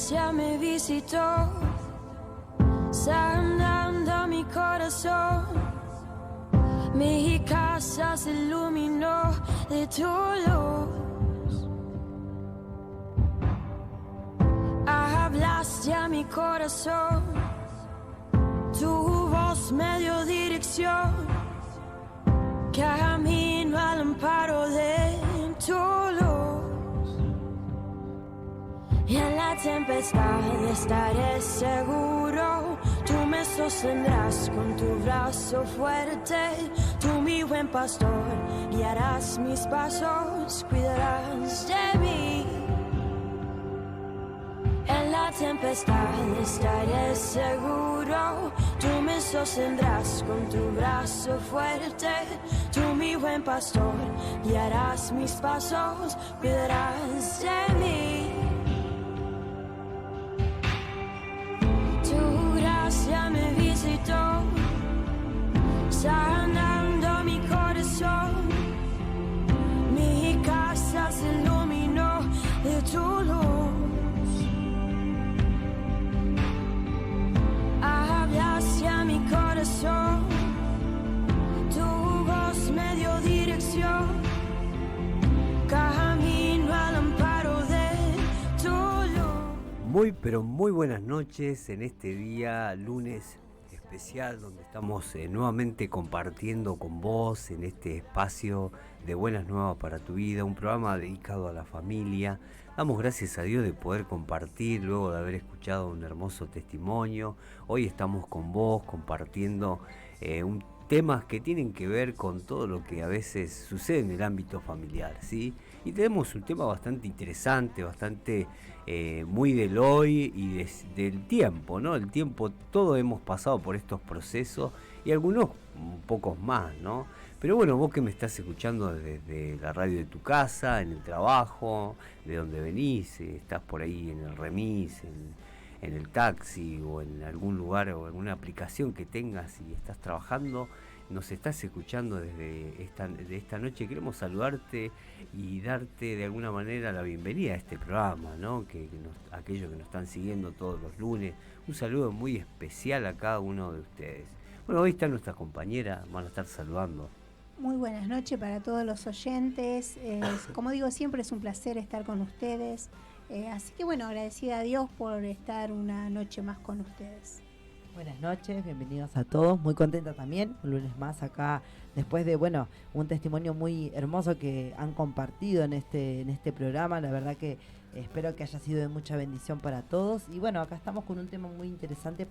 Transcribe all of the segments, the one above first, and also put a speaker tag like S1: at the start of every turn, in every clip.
S1: gracia me visitó, sanando mi corazón. Mi casa se iluminó de tu luz. Hablaste a mi corazón, tu voz me dio dirección. Camino al amparo de tu luz. Y en la tempestad estaré seguro. Tú me sostendrás con tu brazo fuerte. Tú, mi buen pastor, guiarás mis pasos, cuidarás de mí. En la tempestad estaré seguro. Tú me sostendrás con tu brazo fuerte. Tú, mi buen pastor, guiarás mis pasos, cuidarás de mí. Tu gracia me visitó, sanando mi corazón. Mi casa se iluminó de tu luz. Hablaste a mi corazón, tu voz me dio dirección. Camino al amparo de tu luz.
S2: Muy pero muy buenas noches en este día lunes especial donde estamos nuevamente compartiendo con vos en este espacio de Buenas Nuevas para tu Vida, un programa dedicado a la familia. Damos gracias a Dios de poder compartir luego de haber escuchado un hermoso testimonio. Hoy estamos con vos compartiendo temas que tienen que ver con todo lo que a veces sucede en el ámbito familiar, ¿sí? Y tenemos un tema bastante interesante, bastante muy del hoy y del tiempo, ¿no? El tiempo, todos hemos pasado por estos procesos y algunos un pocos más, ¿no? Pero bueno, vos que me estás escuchando desde la radio de tu casa, en el trabajo, de donde venís, estás por ahí en el remis, en el taxi o en algún lugar o alguna aplicación que tengas y estás trabajando, nos estás escuchando desde esta noche. Queremos saludarte y darte de alguna manera la bienvenida a este programa, ¿no? Aquellos que nos están siguiendo todos los lunes, un saludo muy especial a cada uno de ustedes. Bueno, hoy está nuestra compañera, van a estar saludando.
S3: Muy buenas noches para todos los oyentes. Como digo, siempre es un placer estar con ustedes. Así que bueno, agradecida a Dios por estar una noche más con ustedes.
S4: Buenas noches, bienvenidos a todos. Muy contenta también, un lunes más acá, después de, un testimonio muy hermoso que han compartido en este programa. La verdad que espero que haya sido de mucha bendición para todos. Y bueno, acá estamos con un tema muy interesante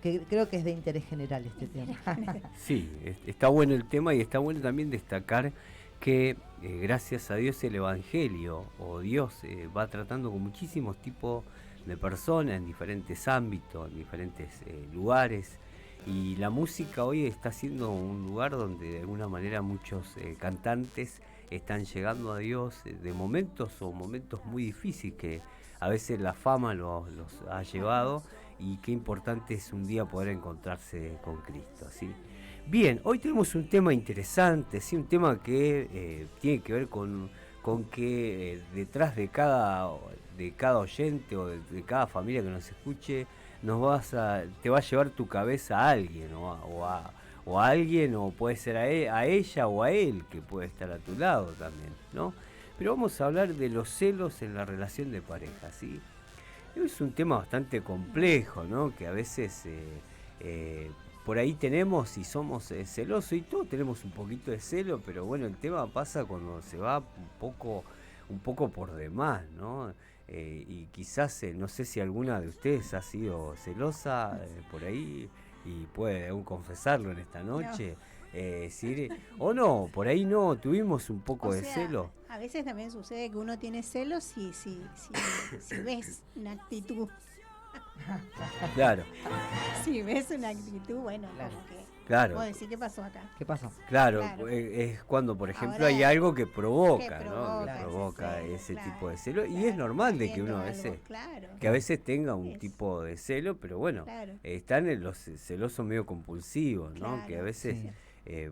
S4: que creo que es de interés general este tema.
S2: Sí, está bueno el tema y está bueno también destacar que gracias a Dios el Evangelio o Dios va tratando con muchísimos tipos de personas en diferentes ámbitos, en diferentes lugares, y la música hoy está siendo un lugar donde de alguna manera muchos cantantes están llegando a Dios de momentos muy difíciles que a veces la fama los ha llevado, y qué importante es un día poder encontrarse con Cristo, ¿sí? Bien, hoy tenemos un tema interesante, ¿sí? Un tema que tiene que ver con que detrás de cada oyente o de cada familia que nos escuche, te va a llevar tu cabeza a alguien o a alguien, o puede ser a ella o a él que puede estar a tu lado también, ¿no? Pero vamos a hablar de los celos en la relación de pareja, ¿sí? Es un tema bastante complejo, ¿no? Que a veces por ahí tenemos y somos celosos, y todos tenemos un poquito de celo, pero bueno, el tema pasa cuando se va un poco por demás, ¿no? Y quizás, no sé si alguna de ustedes ha sido celosa por ahí y puede aún confesarlo en esta noche. No. O no, por ahí no, tuvimos un poco de celo.
S3: A veces también sucede que uno tiene celos si ves una actitud.
S2: Claro.
S3: Si ves una actitud, bueno,
S4: claro.
S3: Como que
S2: claro.
S3: puedo decir, ¿qué pasó acá?
S4: ¿Qué pasó?
S2: Claro. Es cuando, por ejemplo, hay algo que provoca, ¿no? Que provoca ese tipo de celo. Y es normal de que uno a veces, que a veces tenga un tipo de celo, pero bueno, están en los celosos medio compulsivos, ¿no? Que a veces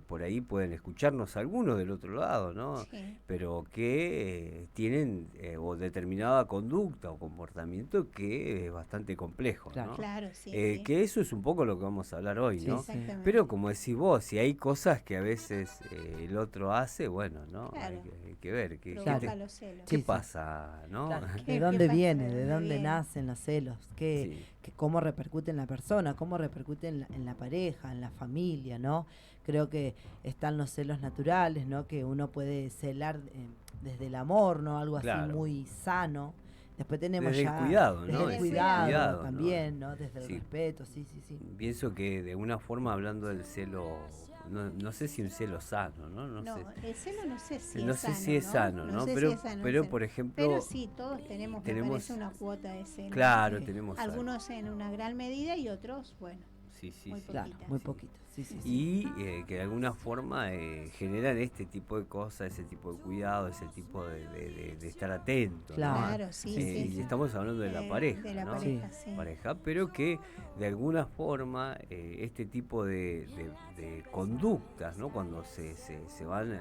S2: por ahí pueden escucharnos algunos del otro lado, ¿no?
S3: Sí.
S2: Pero que tienen o determinada conducta o comportamiento que es bastante complejo,
S4: Claro.
S2: ¿no?
S3: Claro, sí.
S2: Que eso es un poco lo que vamos a hablar hoy,
S4: Sí,
S2: ¿no?
S4: sí.
S3: Exactamente.
S2: Pero como decís vos, si hay cosas que a veces el otro hace, bueno, ¿no?
S3: Claro.
S2: Hay que ver
S3: Provoca
S2: qué
S3: los celos.
S2: qué
S4: Sí, sí.
S2: pasa, ¿no?
S4: Claro,
S3: ¿Qué-
S4: ¿de
S3: qué
S4: dónde
S3: pasa?
S4: viene?
S3: ¿De
S4: ¿De
S3: dónde
S4: dónde
S3: viene?
S4: nacen los celos?
S2: Sí.
S4: ¿Cómo repercute en la persona? ¿Cómo repercute en la pareja, en la familia, ¿no? Creo que están los celos naturales, ¿no? Que uno puede celar desde el amor, ¿no? Algo así
S2: Claro.
S4: muy sano. Después tenemos
S2: Desde el
S4: ya
S2: cuidado, ¿no?
S4: desde el
S3: Desde el
S4: cuidado,
S2: cuidado, ¿no?
S4: también, ¿no? Desde el
S2: Sí.
S4: respeto, sí.
S2: Pienso que de una forma hablando del celo, no sé si un celo sano, ¿no? No
S3: No,
S2: sé.
S3: el celo no sé si
S2: No
S3: es
S2: sé
S3: sano.
S2: si es sano, ¿no?
S3: sé
S2: Pero,
S3: si es sano el
S2: pero
S3: celo.
S2: por ejemplo,
S3: Pero sí, todos tenemos, me
S2: tenemos-
S3: parece, una cuota de celo.
S2: claro,
S4: Sí.
S2: tenemos algo.
S3: Algunos en una gran medida y otros, bueno.
S2: Sí, sí,
S3: muy
S2: sí.
S4: Claro,
S3: Poquitas.
S4: muy poquito. Sí.
S2: Y que de alguna forma generan este tipo de cosas, ese tipo de cuidado, ese tipo de estar atento, ¿no?
S4: Claro,
S3: sí,
S2: Y estamos hablando de la pareja,
S3: De la
S2: ¿no?
S3: pareja, sí.
S2: Pareja, pero que de alguna forma este tipo de conductas, ¿no? Cuando se van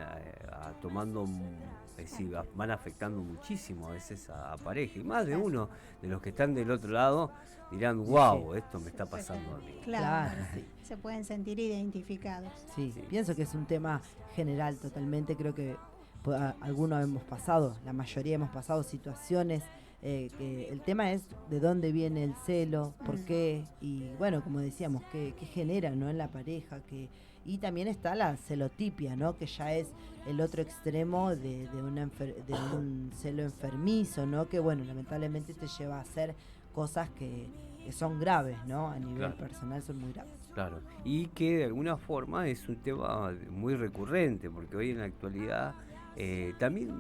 S2: tomando, es decir, van afectando muchísimo a veces a pareja, y más de
S3: Claro.
S2: uno de los que están del otro lado dirán, wow, esto me está pasando a mí.
S3: Claro,
S4: Claro, sí.
S3: se pueden sentir identificados.
S4: Sí,
S2: Sí.
S4: pienso que es un tema general totalmente. Creo que algunos hemos pasado, la mayoría hemos pasado situaciones. Que el tema es de dónde viene el celo, por qué, y bueno, como decíamos, qué genera, ¿no? En la pareja. Y también está la celotipia, ¿no? Que ya es el otro extremo de un celo enfermizo, ¿no? Que bueno, lamentablemente te lleva a hacer cosas que son graves, ¿no? A nivel
S2: Claro.
S4: personal son muy graves.
S2: Claro, y que de alguna forma es un tema muy recurrente, porque hoy en la actualidad también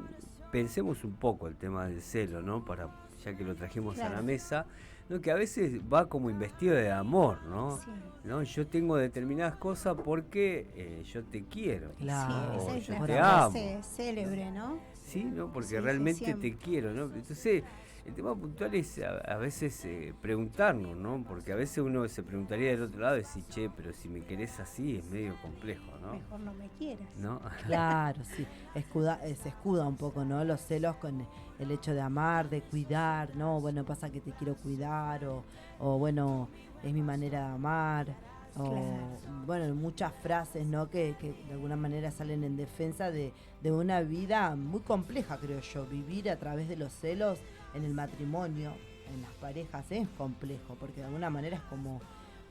S2: pensemos un poco el tema del celo, ¿no? Ya que lo trajimos a la
S3: Claro.
S2: mesa, ¿no? Que a veces va como investido de amor, ¿no?
S3: Sí.
S2: ¿No? Yo tengo determinadas cosas porque yo te quiero.
S4: Claro.
S3: Sí, esa
S2: o
S3: es
S2: yo
S3: la
S2: te
S3: frase
S2: amo.
S3: célebre, ¿no?
S2: Sí, ¿no? Porque
S3: Sí, sí,
S2: realmente
S3: siempre.
S2: te quiero, ¿no? Entonces, el tema puntual es a veces preguntarnos, ¿no? Porque a veces uno se preguntaría del otro lado y decir, che, pero si me querés así es medio complejo, ¿no?
S3: Mejor no me quieras.
S2: ¿No?
S4: Claro, sí. Se escuda un poco, ¿no? Los celos con el hecho de amar, de cuidar, ¿no? Bueno, pasa que te quiero cuidar, o bueno, es mi manera de amar. O,
S3: Claro.
S4: bueno, muchas frases, ¿no? Que de alguna manera salen en defensa de una vida muy compleja, creo yo. Vivir a través de los celos en el matrimonio, en las parejas, es complejo, porque de alguna manera es como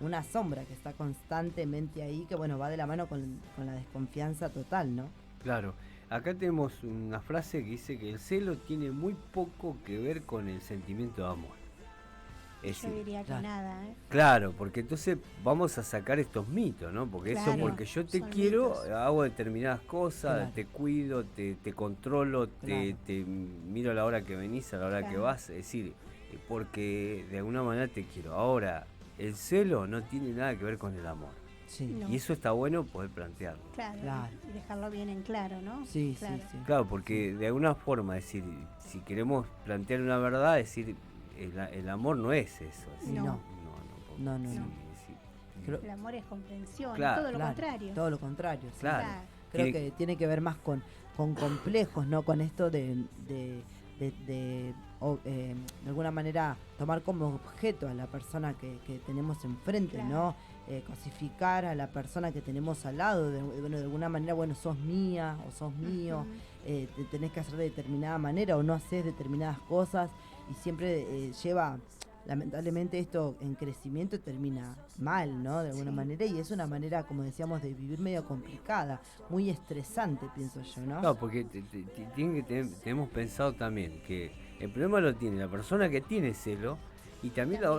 S4: una sombra que está constantemente ahí, que bueno, va de la mano con la desconfianza total, ¿no?
S2: Claro. Acá tenemos una frase que dice que el celo tiene muy poco que ver con el sentimiento de amor. Es
S3: Yo
S2: decir,
S3: diría que
S4: claro.
S3: nada, ¿eh?
S2: claro, porque entonces vamos a sacar estos mitos, ¿no? Porque eso
S3: Claro,
S2: porque yo te
S3: son
S2: quiero,
S3: mitos.
S2: hago determinadas cosas,
S4: Claro.
S2: te cuido, te controlo,
S4: Claro.
S2: te miro a la hora que venís, a la hora que
S3: Claro.
S2: vas, es decir, porque de alguna manera te quiero. Ahora, el celo no tiene nada que ver con el amor.
S4: Sí,
S3: No.
S2: Y eso está bueno poder plantearlo.
S3: Claro.
S4: Claro.
S3: Y dejarlo bien en claro, ¿no?
S4: sí,
S3: Claro.
S4: sí.
S2: Claro, porque de alguna forma, es decir, si queremos plantear una verdad, es decir, el amor no es eso. Es decir,
S3: No.
S4: No, no,
S2: sí,
S4: no.
S2: sí.
S4: Creo-
S3: El amor es comprensión,
S2: Claro.
S3: todo lo
S4: Claro,
S3: contrario.
S4: todo lo contrario. sí.
S2: Claro.
S4: Creo
S2: Tiene-
S4: que tiene que ver más con complejos, ¿no? Con esto de alguna manera tomar como objeto a la persona que tenemos enfrente,
S3: Claro.
S4: ¿no? Cosificar a la persona que tenemos al lado, de alguna manera, bueno, sos mía o sos mío,
S3: Ujú.
S4: te tenés que hacer de determinada manera o no haces determinadas cosas y siempre lleva, lamentablemente esto en crecimiento termina mal, ¿no? De alguna
S3: Sí.
S4: manera, y es una manera, como decíamos, de vivir medio complicada, muy estresante, pienso yo, ¿no?
S2: Claro, porque tenemos pensado también que el problema lo tiene la persona que tiene celo y también la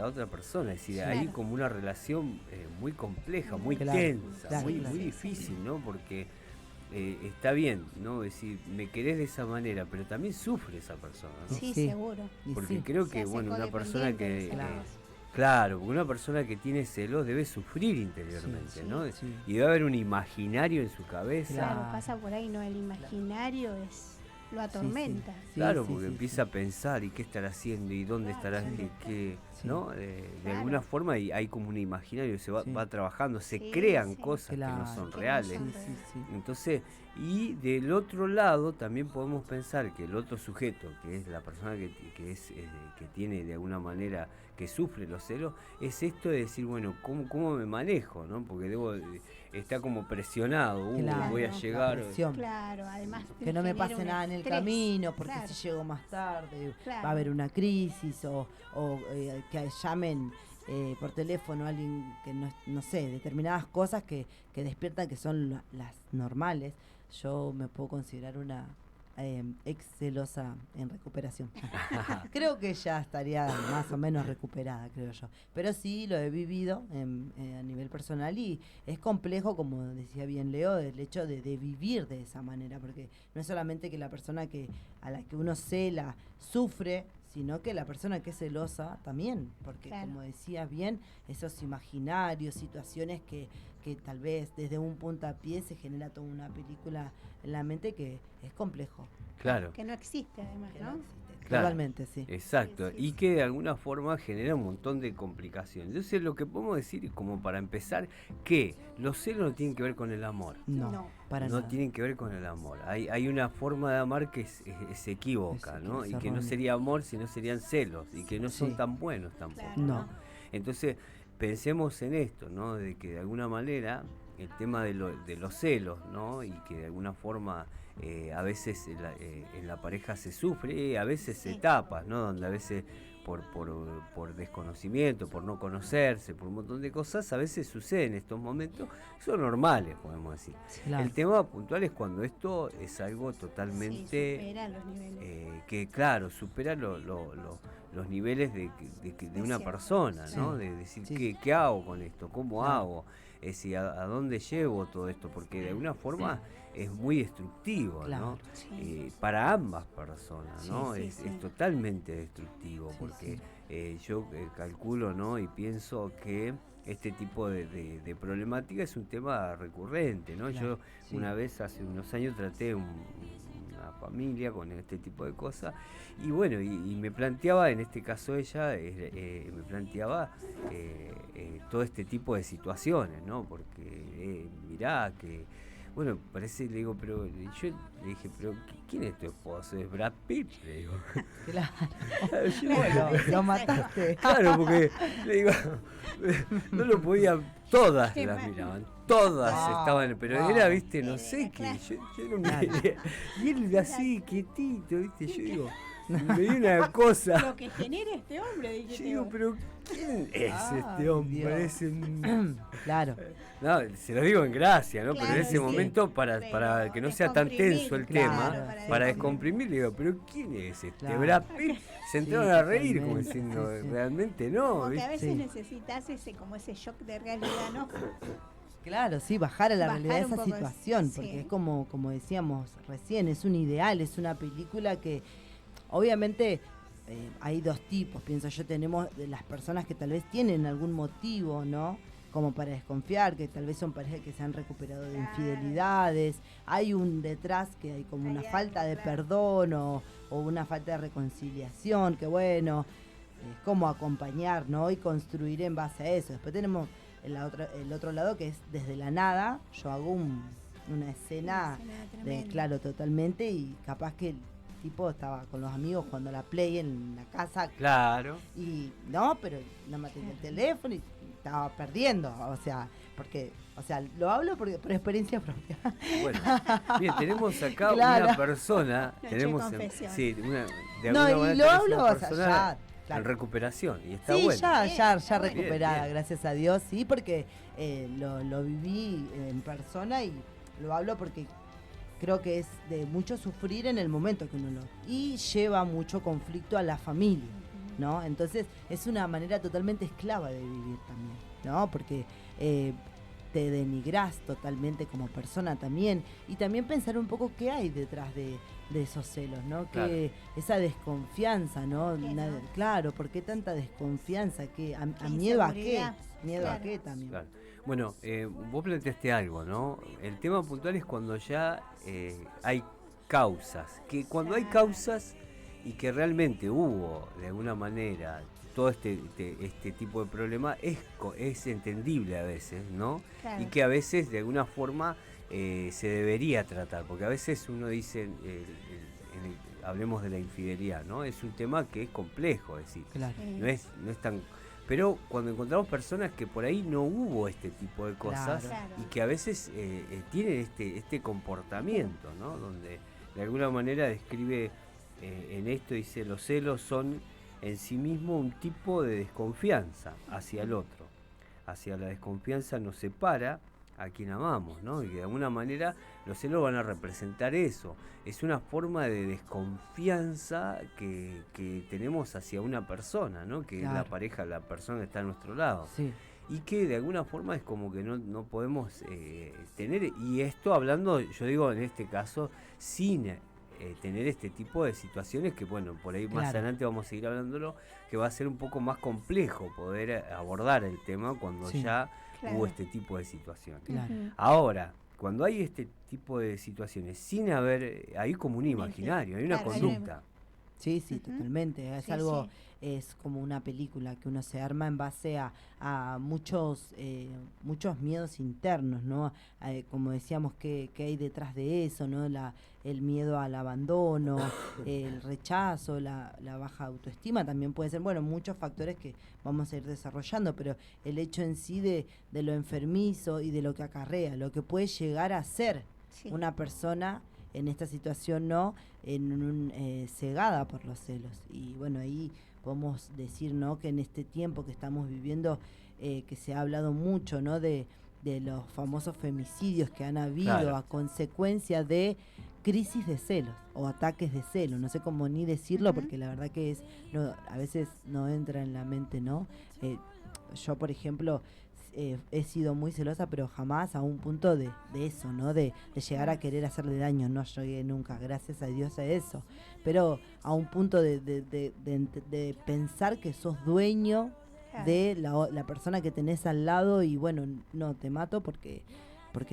S2: otra persona. Es decir, hay
S3: Claro.
S2: como una relación muy compleja, muy
S4: Claro,
S2: tensa,
S4: claro,
S2: muy,
S4: claro.
S2: muy difícil, ¿no? Porque está bien, ¿no? Es decir, me querés de esa manera, pero también sufre esa persona, ¿no?
S3: Sí,
S4: Sí.
S3: seguro.
S4: Y
S2: Porque
S4: sí,
S2: creo
S3: Se
S2: que,
S3: hace
S2: bueno, una persona
S3: codependiente de
S2: que...
S3: esas
S4: Claro.
S3: cosas.
S2: Claro, porque una persona que tiene celos debe sufrir interiormente,
S4: Sí,
S2: ¿no?
S4: sí.
S2: Y debe haber un imaginario en su cabeza.
S3: Claro,
S4: Claro.
S3: pasa por ahí, ¿no? El imaginario lo atormenta.
S4: Sí,
S2: Claro,
S4: sí,
S2: porque
S4: sí,
S2: empieza a pensar y qué estará haciendo y dónde
S3: Claro,
S2: estará,
S3: sí.
S2: qué,
S4: Sí.
S2: ¿no? De
S3: Claro.
S2: alguna forma hay como un imaginario, se va,
S4: Sí.
S2: va trabajando, se
S3: Sí,
S2: crean
S3: sí.
S2: cosas que no
S4: Claro.
S2: son
S3: Que no
S2: reales.
S3: son
S4: Sí, sí, sí.
S2: Entonces, y del otro lado también podemos pensar que el otro sujeto, que es la persona que tiene de alguna manera, que sufre los celos, es esto de decir, bueno, ¿cómo me manejo? ¿No? Porque está como presionado,
S4: Claro,
S2: voy a
S3: la
S2: llegar.
S4: presión.
S3: Claro, además
S4: Que no me
S3: genera
S4: pase
S3: un
S4: nada en el
S3: estrés.
S4: camino, porque
S3: Claro,
S4: si llego más tarde
S3: claro.
S4: va a haber una crisis, o que llamen por teléfono a alguien que no sé, determinadas cosas que despiertan, que son las normales. Yo me puedo considerar una ex celosa en recuperación. Creo que ya estaría más o menos recuperada, creo yo. Pero sí lo he vivido a nivel personal, y es complejo, como decía bien Leo, el hecho de vivir de esa manera, porque no es solamente que la persona a la que uno cela sufre, sino que la persona que es celosa también, porque
S3: Claro.
S4: como decías bien, esos imaginarios, situaciones que tal vez desde un puntapié se genera toda una película en la mente, que es complejo.
S2: Claro.
S3: Que no existe además,
S4: Que
S3: ¿no?
S4: no existe.
S2: Claro.
S4: Totalmente, sí.
S2: Exacto,
S3: Sí, sí,
S2: y
S3: sí.
S2: que de alguna forma genera un montón de complicaciones. Entonces lo que podemos decir, como para empezar, que los celos no tienen que ver con el amor.
S4: No,
S3: No.
S4: para
S2: No
S4: nada.
S2: tienen que ver con el amor. Hay una forma de amar que se equivoca,
S4: Es
S2: ¿no? Y que no
S4: erróneo.
S2: sería amor, sino serían celos, y que no son
S4: Sí.
S2: tan buenos tampoco.
S3: Claro.
S4: No.
S2: Entonces, pensemos en esto, ¿no? De que de alguna manera el tema de los celos, ¿no? Y que de alguna forma a veces en la pareja se sufre, a veces se
S3: Sí.
S2: tapa, ¿no? Donde a veces por desconocimiento, por no conocerse, por un montón de cosas, a veces suceden estos momentos, son normales, podemos decir.
S4: Claro.
S2: El tema puntual es cuando esto es algo
S3: Sí,
S2: totalmente
S3: supera los niveles.
S2: que, claro, supera los niveles de una
S3: cierto.
S2: persona, ¿no?
S4: Sí.
S2: De decir,
S4: Sí.
S2: ¿qué hago con esto? ¿Cómo
S4: Claro.
S2: hago? Es decir, ¿a dónde llevo todo esto? Porque de alguna forma es muy destructivo,
S4: Claro.
S2: ¿no?
S3: Sí.
S2: Para ambas personas, ¿no?
S3: Sí,
S2: es,
S3: sí.
S2: es totalmente destructivo,
S4: Sí,
S2: porque
S4: sí.
S2: yo calculo, ¿no? Y pienso que este tipo de problemática es un tema recurrente, ¿no?
S4: Claro,
S2: Yo
S4: sí.
S2: una vez hace unos años traté una familia con este tipo de cosas, y bueno, y me planteaba, en este caso ella, me planteaba todo este tipo de situaciones, ¿no? Porque mirá que, bueno, parece, le digo, pero yo le dije, pero ¿quién es tu esposo? ¿Es Brad Pitt? Le digo.
S4: Claro.
S2: Yo,
S4: Bueno,
S2: bueno,
S4: lo mataste.
S2: claro, porque le digo, no lo podía, todas
S3: Qué
S2: las
S3: mal.
S2: miraban, todas
S4: Wow,
S2: estaban, pero
S4: wow.
S2: era, viste, no sé qué,
S3: Claro.
S2: yo no
S4: Claro.
S2: me, y él así, quietito, viste, yo digo, me dio una cosa,
S3: Lo que genera este hombre,
S2: yo
S3: dije.
S2: digo, pero ¿quién es
S4: Ay,
S2: este hombre?
S4: Dios.
S2: Es un...
S4: Claro.
S2: No, se lo digo en gracia, ¿no? Pero en
S3: Claro,
S2: ese
S3: sí.
S2: momento, para que no sea tan tenso el
S4: Claro,
S2: tema,
S4: para
S2: para descomprimir, le digo, pero ¿quién es este?
S4: Claro.
S2: Brad Pitt. Se entraron
S4: Sí,
S2: a reír como
S4: totalmente,
S2: diciendo,
S4: sí, sí.
S2: realmente no,
S3: Como que a
S2: ¿viste?
S3: veces
S4: Sí.
S3: necesitas como ese shock de realidad, ¿no?
S4: Claro, sí, bajar a la
S3: Bajar
S4: realidad de
S3: un
S4: esa
S3: poco,
S4: situación,
S3: sí.
S4: porque es como decíamos recién, es un ideal, es una película que obviamente hay dos tipos, pienso yo. Tenemos de las personas que tal vez tienen algún motivo, ¿no? Como para desconfiar, que tal vez son parejas que se han recuperado de
S3: Claro.
S4: infidelidades. Hay un detrás que hay como una
S3: Hay
S4: falta
S3: algo,
S4: de
S3: claro.
S4: perdón o una falta de reconciliación, que bueno, es como acompañar, ¿no? Y construir en base a eso. Después tenemos el otro lado, que es desde la nada, yo hago una escena de, claro, totalmente, y capaz que el tipo estaba con los amigos jugando a la Play en la casa,
S2: Claro.
S4: y no, pero no me atendía el teléfono y estaba perdiendo, o sea, porque, o sea, lo hablo por experiencia propia.
S2: Bueno, bien, tenemos acá
S4: Claro.
S2: una persona,
S3: Noche
S2: tenemos
S3: de confesión.
S2: sí, de
S4: No,
S2: alguna
S4: y
S2: manera
S4: lo
S2: tenés
S4: hablo,
S2: una
S4: o sea,
S2: persona
S4: ya, claro.
S2: en recuperación, y está
S4: Sí,
S2: bueno.
S4: ya
S3: Bien,
S4: recuperada,
S2: bien.
S4: gracias a Dios, sí, porque lo viví en persona, y lo hablo porque creo que es de mucho sufrir en el momento que uno y lleva mucho conflicto a la familia, ¿no? Entonces es una manera totalmente esclava de vivir también, ¿no? Porque te denigrás totalmente como persona también, y también pensar un poco qué hay detrás de esos celos, ¿no?
S2: Claro.
S4: Que esa desconfianza, ¿no?
S3: ¿Por qué, no?
S4: Claro, ¿por qué tanta desconfianza? ¿Qué? ¿A
S3: Qué
S4: miedo a qué?
S3: inseguridad.
S4: ¿Miedo a
S3: Claro.
S4: qué también?
S2: Claro. Bueno, vos planteaste algo, ¿no? El tema puntual es cuando ya hay causas, que cuando hay
S3: Claro.
S2: causas y que realmente hubo, de alguna manera, todo este tipo de problema es entendible a veces, ¿no?
S3: Claro.
S2: Y que a veces de alguna forma se debería tratar, porque a veces uno dice, hablemos de la infidelidad, ¿no? Es un tema que es complejo, es decir,
S4: Claro.
S2: no es tan... Pero cuando encontramos personas que por ahí no hubo este tipo de cosas
S3: Claro.
S2: y que a veces tienen este comportamiento, ¿no? Donde de alguna manera describe en esto, dice, los celos son en sí mismo un tipo de desconfianza hacia el otro. Hacia la desconfianza nos separa a quien amamos, ¿no? Y de alguna manera los celos van a representar eso. Es una forma de desconfianza que tenemos hacia una persona, ¿no? Que es la pareja, la persona que está a nuestro lado.
S4: Sí.
S2: Y que de alguna forma es como que no podemos tener, y esto hablando, yo digo en este caso, sin tener este tipo de situaciones que, bueno, por ahí más adelante vamos a seguir hablándolo, que va a ser un poco más complejo poder abordar el tema cuando ya hubo este tipo de situaciones.
S4: Claro.
S2: Ahora, cuando hay este tipo de situaciones, sin haber, hay como un imaginario, hay una conducta.
S4: Sí, sí, totalmente. Es algo, es como una película que uno se arma en base a muchos miedos internos, ¿no? Como decíamos, que hay detrás de eso, ¿no? El miedo al abandono, el rechazo, la baja autoestima también puede ser, bueno, muchos factores que vamos a ir desarrollando, pero el hecho en sí de lo enfermizo y de lo que acarrea, lo que puede llegar a ser una persona en esta situación, ¿no? Cegada por los celos. Y bueno, ahí podemos decir, ¿no? Que en este tiempo que estamos viviendo, que se ha hablado mucho, ¿no? De los famosos femicidios que han habido a consecuencia de crisis de celos o ataques de celos, no sé cómo ni decirlo, porque la verdad que a veces no entra en la mente, ¿no? Yo, por ejemplo, he sido muy celosa, pero jamás a un punto de eso, ¿no? De llegar a querer hacerle daño. No llegué nunca, gracias a Dios, a eso. Pero a un punto de pensar que sos dueño de la persona que tenés al lado y, bueno, no, te mato porque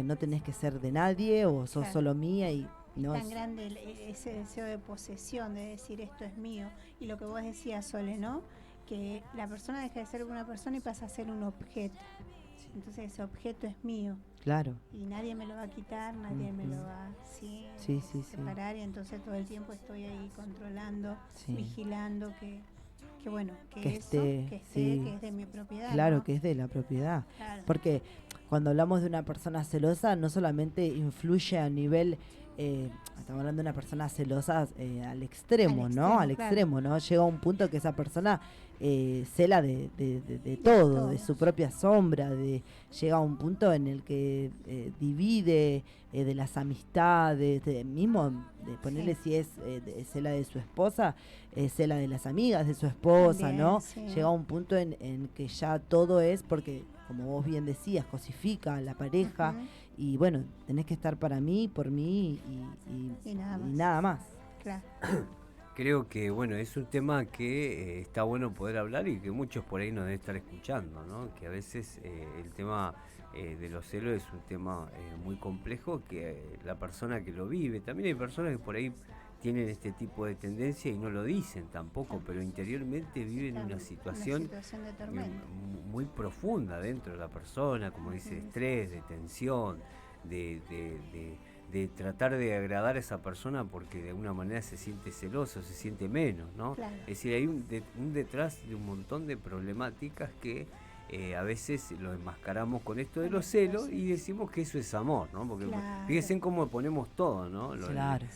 S4: no tenés que ser de nadie o sos solo mía y... No,
S3: es tan grande ese deseo de posesión, de decir esto es mío. Y lo que vos decías, Sole, ¿no? Que la persona deja de ser una persona y pasa a ser un objeto. Entonces ese objeto es mío.
S4: Claro.
S3: Y nadie me lo va a quitar, nadie me lo va a separar. Y entonces todo el tiempo estoy ahí controlando, vigilando que bueno, que esté, que es de mi propiedad.
S4: Claro,
S3: ¿no?
S4: que es de la propiedad.
S3: Claro.
S4: Porque cuando hablamos de una persona celosa, no solamente influye a nivel... estamos hablando de una persona celosa al extremo, ¿no? Al extremo, ¿no? Llega a un punto que esa persona cela de todo, de su propia sombra, llega a un punto en el que divide de las amistades, mismo de ponerle si es cela de su esposa, cela de las amigas de su esposa, también, ¿no? Sí. Llega a un punto en que ya todo es porque, como vos bien decías, cosifica a la pareja. Y bueno, tenés que estar para mí, por mí y nada más.
S3: Claro.
S2: Creo que, bueno, es un tema que está bueno poder hablar y que muchos por ahí nos deben estar escuchando, ¿no? Que a veces el tema de los celos es un tema muy complejo, que la persona que lo vive, también hay personas que por ahí tienen este tipo de tendencia y no lo dicen tampoco, pero interiormente viven una situación
S3: de
S2: muy profunda dentro de la persona, como dice, de estrés, de tensión, de tratar de agradar a esa persona porque de alguna manera se siente celoso, se siente menos, ¿no?
S3: Claro.
S2: Es decir, hay un detrás de un montón de problemáticas que a veces lo enmascaramos con esto de los celos y decimos que eso es amor, ¿no? Porque fíjense en cómo ponemos todo, ¿no?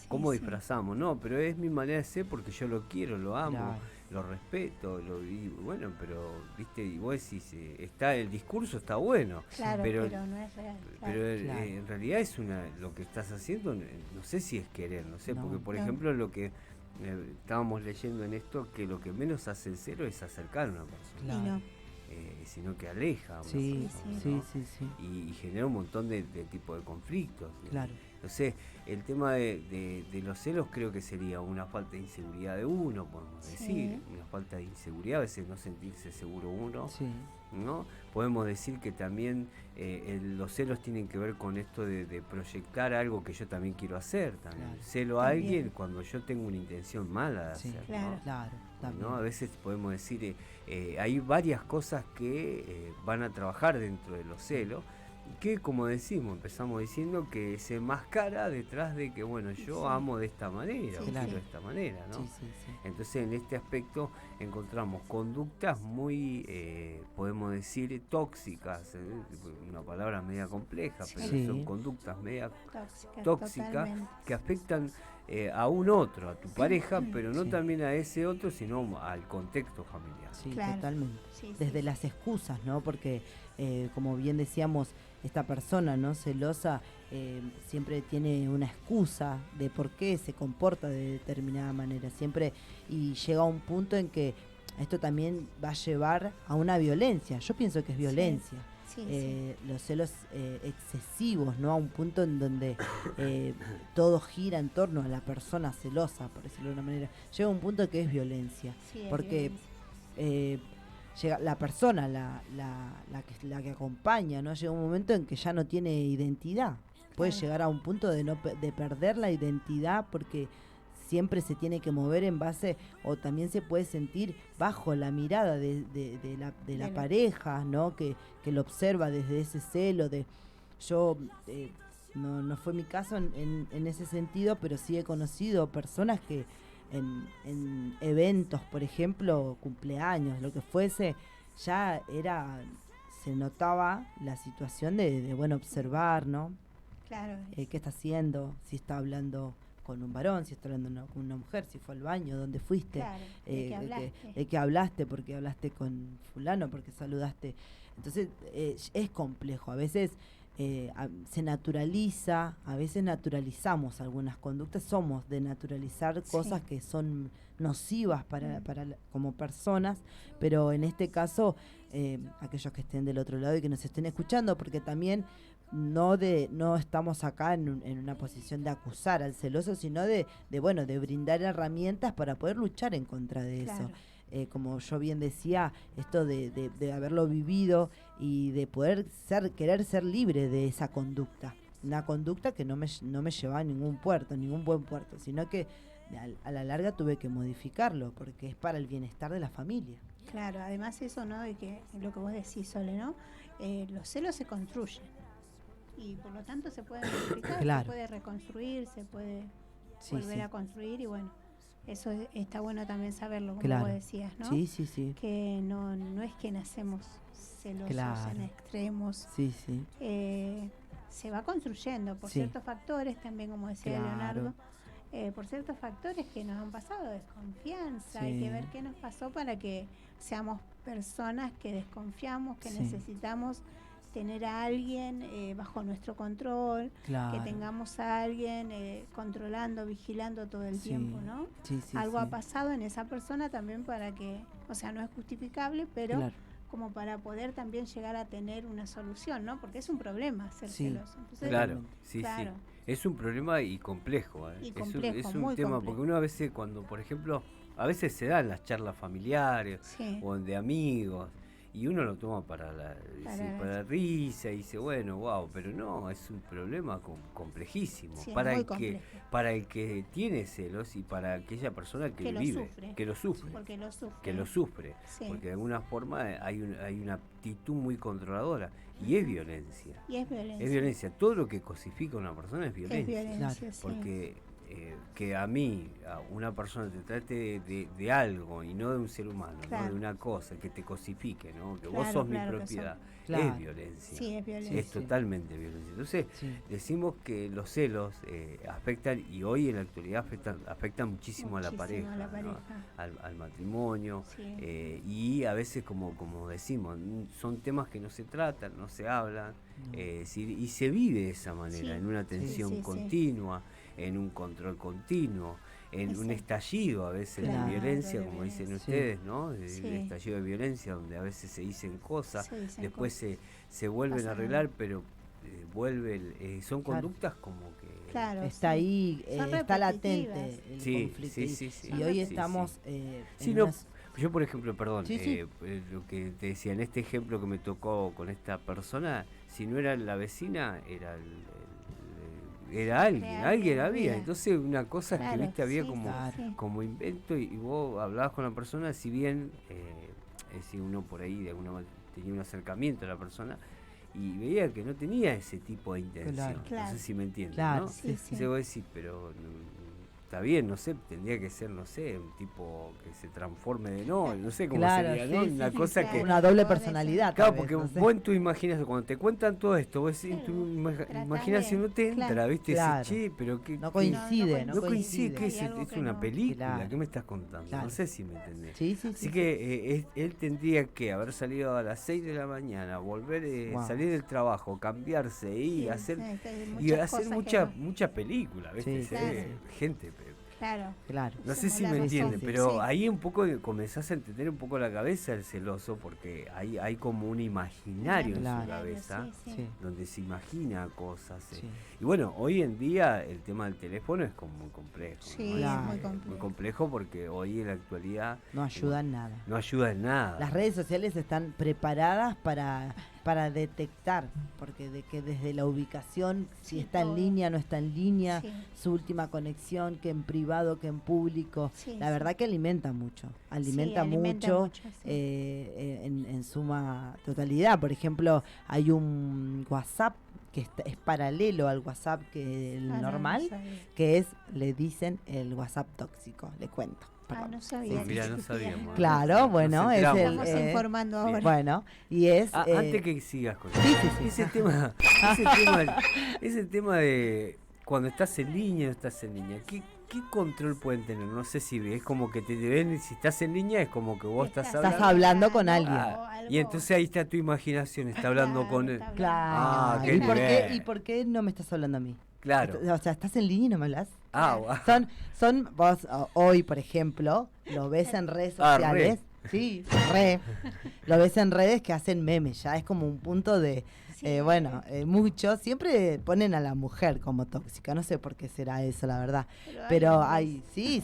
S2: Cómo disfrazamos, ¿no? Pero es mi manera de ser porque yo lo quiero, lo amo, lo respeto, y bueno, pero, viste, y vos decís, el discurso está bueno, pero
S3: no es real.
S2: Pero en realidad es lo que estás haciendo, no sé si es querer, no sé, porque por ejemplo lo que estábamos leyendo en esto, que lo que menos hace el celo es acercar a una persona. Sino que aleja a una persona, ¿no? Y genera un montón de tipo de conflictos.
S4: Claro.
S2: Entonces, el tema de los celos creo que sería una falta de inseguridad de uno, podemos decir, una falta de inseguridad, a veces no sentirse seguro uno, ¿no? Podemos decir que también los celos tienen que ver con esto de proyectar algo que yo también quiero hacer, también. Celo a alguien cuando yo tengo una intención mala de hacer, ¿no?
S4: Claro.
S2: ¿no? A veces podemos decir, hay varias cosas que van a trabajar dentro de los celos, que como empezamos diciendo que se enmascara detrás de que, bueno, yo amo de esta manera, o quiero de esta manera, ¿no? Entonces en este aspecto encontramos conductas muy, podemos decir, tóxicas, una palabra media compleja, pero son conductas media tóxicas que afectan a un otro, a tu pareja, pero no también a ese otro, sino al contexto familiar.
S4: Sí, totalmente. Desde las excusas, ¿no? Porque, como bien decíamos, esta persona, ¿no?, celosa, siempre tiene una excusa de por qué se comporta de determinada manera, siempre, y llega a un punto en que esto también va a llevar a una violencia. Yo pienso que es violencia. Los celos excesivos, ¿no? A un punto en donde todo gira en torno a la persona celosa, por decirlo de una manera. Llega a un punto que es violencia, porque llega la persona, la que acompaña, ¿no? Llega un momento en que ya no tiene identidad. Puede llegar a un punto de perder la identidad, porque siempre se tiene que mover en base, o también se puede sentir bajo la mirada de la pareja, ¿no? Que lo observa desde ese celo de yo. No fue mi caso en ese sentido, pero sí he conocido personas que en eventos, por ejemplo, cumpleaños, lo que fuese, ya se notaba la situación de bueno, observar, ¿no?
S3: Claro.
S4: ¿Qué está haciendo? Si está hablando con un varón, si está hablando con una mujer, si fue al baño, dónde fuiste,
S3: claro,
S4: de qué hablaste, porque hablaste con fulano, porque saludaste. Entonces es complejo, a veces se naturaliza, a veces naturalizamos algunas conductas, somos de naturalizar cosas que son nocivas para como personas, pero en este caso aquellos que estén del otro lado y que nos estén escuchando, porque también no estamos acá en una posición de acusar al celoso, sino de brindar herramientas para poder luchar en contra de eso. Como yo bien decía, esto de haberlo vivido y de poder querer ser libre de esa conducta. Una conducta que no me llevaba a ningún buen puerto, sino que a la larga tuve que modificarlo, porque es para el bienestar de la familia.
S3: Claro, además eso, ¿no? De que lo que vos decís, Sole, ¿no? Los celos se construyen y por lo tanto se puede modificar, se puede reconstruir, se puede volver a construir, y bueno, eso está bueno también saberlo, como vos decías, ¿no?
S4: Sí.
S3: Que no es que nacemos celosos en extremos. Se va construyendo por ciertos factores, también como decía Leonardo, por ciertos factores que nos han pasado, desconfianza, hay que ver qué nos pasó para que seamos personas que desconfiamos, que necesitamos tener a alguien bajo nuestro control, que tengamos a alguien controlando, vigilando todo el tiempo, ¿no? Algo ha pasado en esa persona también para que, o sea, no es justificable, pero como para poder también llegar a tener una solución, ¿no? Porque es un problema ser celoso. Entonces,
S2: sí. Es un problema y complejo.
S3: Y complejo,
S2: es un
S3: muy
S2: tema,
S3: complejo.
S2: porque uno a veces cuando, por ejemplo, a veces se dan las charlas familiares o de amigos, y uno lo toma para la risa y dice, bueno, wow, pero no, es un problema complejísimo para el que tiene celos y para aquella persona que vive, que lo sufre, porque de alguna forma hay una actitud muy controladora y es violencia. Es violencia. Todo lo que cosifica a una persona es violencia. Porque que a una persona te trate de algo y no de un ser humano, ¿no? De una cosa, que te cosifique, ¿no? Que vos sos mi propiedad, es violencia.
S3: Sí, es violencia.
S2: Es totalmente violencia. Entonces, decimos que los celos afectan, y hoy en la actualidad afectan muchísimo a la pareja, ¿no? al matrimonio, y a veces, como decimos, son temas que no se tratan, no se hablan, y se vive de esa manera, en una tensión continua, en un control continuo, en un estallido a veces de violencia, como dicen ustedes, ¿no? El estallido de violencia, donde a veces se dicen cosas, después se vuelven a arreglar, pero son conductas como que...
S4: está ahí, está latente el conflicto. Y hoy estamos...
S2: Yo, por ejemplo, perdón, lo que te decía, en este ejemplo que me tocó con esta persona, si no era la vecina, era era alguien había. Entonces una cosa es que, viste, había como invento y vos hablabas con la persona, si bien si uno por ahí de alguna manera tenía un acercamiento a la persona y veía que no tenía ese tipo de intención. No sé si me entiendes, ¿no? Entonces vos decís, pero está bien, no sé, tendría que ser, no sé, un tipo que se transforme de no sé cómo sería, ¿no? Una cosa que...
S4: Una doble personalidad.
S2: Claro, porque vos en tu imaginación, cuando te cuentan todo esto, vos en tu imaginación no te entra, ¿viste? Decís, che, pero que...
S4: No coincide.
S2: ¿Qué es una película? ¿Qué me estás contando? No sé si me entendés.
S4: Así
S2: que él tendría que haber salido a las 6 de la mañana, volver, salir del trabajo, cambiarse y hacer mucha película, ¿viste? Gente,
S4: Claro.
S2: No sé si me entiende, pero ahí un poco comenzás a entender un poco la cabeza del celoso, porque hay como un imaginario en su cabeza, donde se imagina cosas. Y bueno, hoy en día el tema del teléfono es como muy complejo. Muy complejo porque hoy en la actualidad
S4: no ayuda en nada.
S2: No ayuda en nada.
S4: Las redes sociales están preparadas para detectar, porque desde la ubicación, si está en línea, no está en línea, su última conexión, que en privado, que en público, la verdad que alimenta mucho en suma totalidad. Por ejemplo, hay un WhatsApp que es paralelo al WhatsApp que el normal, que le dicen el WhatsApp tóxico, le cuento.
S3: No sabía.
S2: Mira, no sabíamos.
S4: Claro, bueno, es
S3: estamos informando ahora.
S4: Bueno, y es...
S2: antes que sigas con ese tema de cuando estás en línea o no estás en línea, ¿qué control pueden tener? No sé si es como que te ven, si estás en línea es como que vos estás
S4: hablando con alguien.
S2: Y entonces ahí está tu imaginación, está hablando con él.
S4: Claro. ¿Y por qué no me estás hablando a mí?
S2: Claro.
S4: O sea, ¿estás en línea y no me hablas?
S2: Wow.
S4: Son vos hoy, por ejemplo, lo ves en redes sociales. Sí, lo ves en redes que hacen memes, ya es como un punto de... muchos siempre ponen a la mujer como tóxica, no sé por qué será eso, la verdad. Pero hay, sí.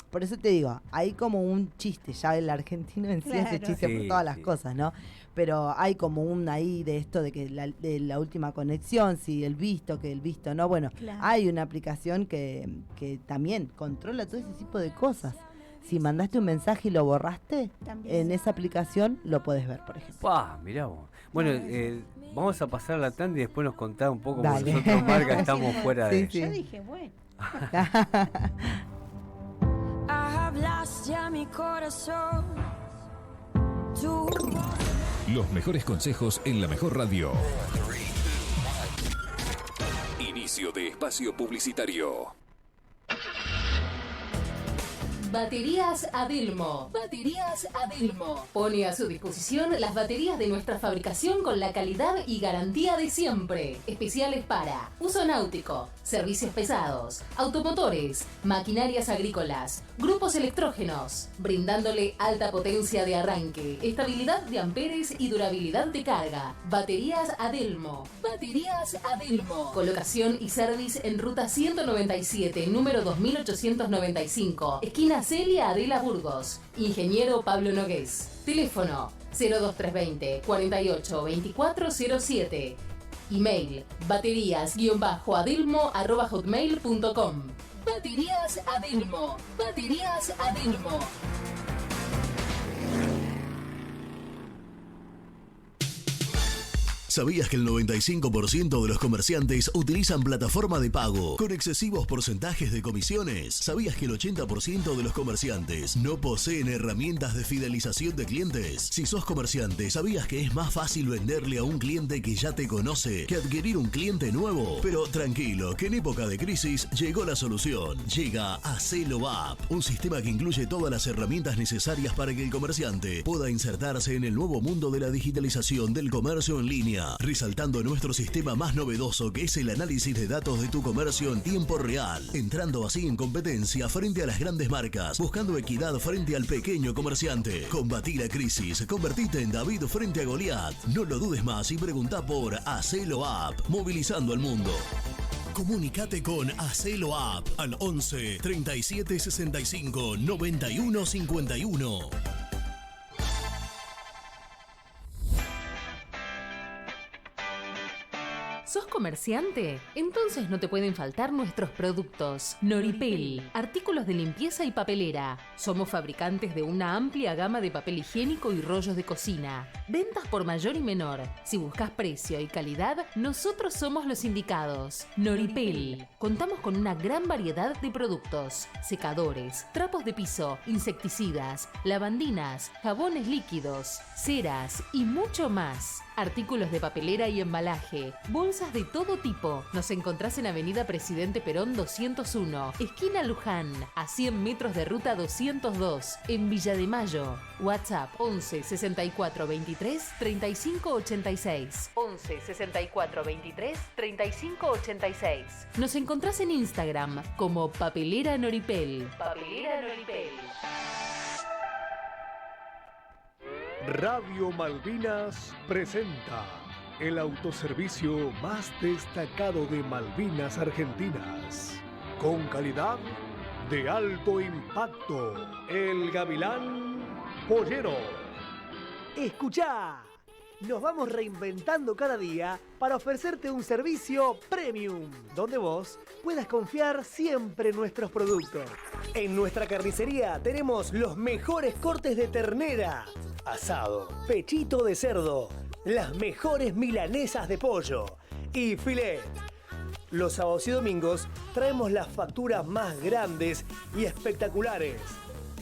S4: Por eso te digo, hay como un chiste, ya el argentino en sí hace chiste por todas las cosas, ¿no? Pero hay como un ahí de esto de que de la última conexión, si el visto, que el visto no, bueno, hay una aplicación que también controla todo ese tipo de cosas. Si mandaste un mensaje y lo borraste, en esa aplicación lo podés ver, por ejemplo.
S2: Mirá vos. Bueno, vamos a pasar a la tanda y después nos contás un poco, porque nosotros, Marga, estamos fuera de...
S3: Yo dije, bueno.
S1: Hablaste a mi corazón.
S5: Los mejores consejos en la mejor radio. Inicio de espacio publicitario.
S6: Baterías Adelmo. Pone a su disposición las baterías de nuestra fabricación con la calidad y garantía de siempre. Especiales para uso náutico, servicios pesados, automotores, maquinarias agrícolas, grupos electrógenos, brindándole alta potencia de arranque, estabilidad de amperes y durabilidad de carga. Baterías Adelmo. Colocación y service en ruta 197, número 2895, esquina Celia Adela Burgos. Ingeniero Pablo Nogués. Teléfono 02320 48 2407. Email baterías-adelmo@hotmail.com. Baterías Adelmo.
S5: ¿Sabías que el 95% de los comerciantes utilizan plataforma de pago con excesivos porcentajes de comisiones? ¿Sabías que el 80% de los comerciantes no poseen herramientas de fidelización de clientes? Si sos comerciante, ¿sabías que es más fácil venderle a un cliente que ya te conoce que adquirir un cliente nuevo? Pero tranquilo, que en época de crisis llegó la solución. Llega Hacelo App, un sistema que incluye todas las herramientas necesarias para que el comerciante pueda insertarse en el nuevo mundo de la digitalización del comercio en línea, resaltando nuestro sistema más novedoso, que es el análisis de datos de tu comercio en tiempo real, entrando así en competencia frente a las grandes marcas, buscando equidad frente al pequeño comerciante. Combatí la crisis, convertite en David frente a Goliat. No lo dudes más y preguntá por Hacelo App, movilizando al mundo. Comunicate con Hacelo App al 11 37 65 91 51.
S6: ¿Sos comerciante? Entonces no te pueden faltar nuestros productos. Noripel, artículos de limpieza y papelera. Somos fabricantes de una amplia gama de papel higiénico y rollos de cocina. Ventas por mayor y menor. Si buscas precio y calidad, nosotros somos los indicados. Noripel. Contamos con una gran variedad de productos. Secadores, trapos de piso, insecticidas, lavandinas, jabones líquidos, ceras y mucho más. Artículos de papelera y embalaje, bolsas de todo tipo. Nos encontrás en Avenida Presidente Perón 201, esquina Luján, a 100 metros de ruta 202, en Villa de Mayo. WhatsApp 11 64 23 35 86. 11 64 23 35 86. Nos encontrás en Instagram como Papelera Noripel. Papelera Noripel.
S7: Radio Malvinas presenta el autoservicio más destacado de Malvinas Argentinas. Con calidad de alto impacto. El Gavilán Pollero.
S8: ¡Escuchá! Nos vamos reinventando cada día para ofrecerte un servicio premium, donde vos puedas confiar siempre en nuestros productos. En nuestra carnicería tenemos los mejores cortes de ternera, asado, pechito de cerdo, las mejores milanesas de pollo y filet. Los sábados y domingos traemos las facturas más grandes y espectaculares.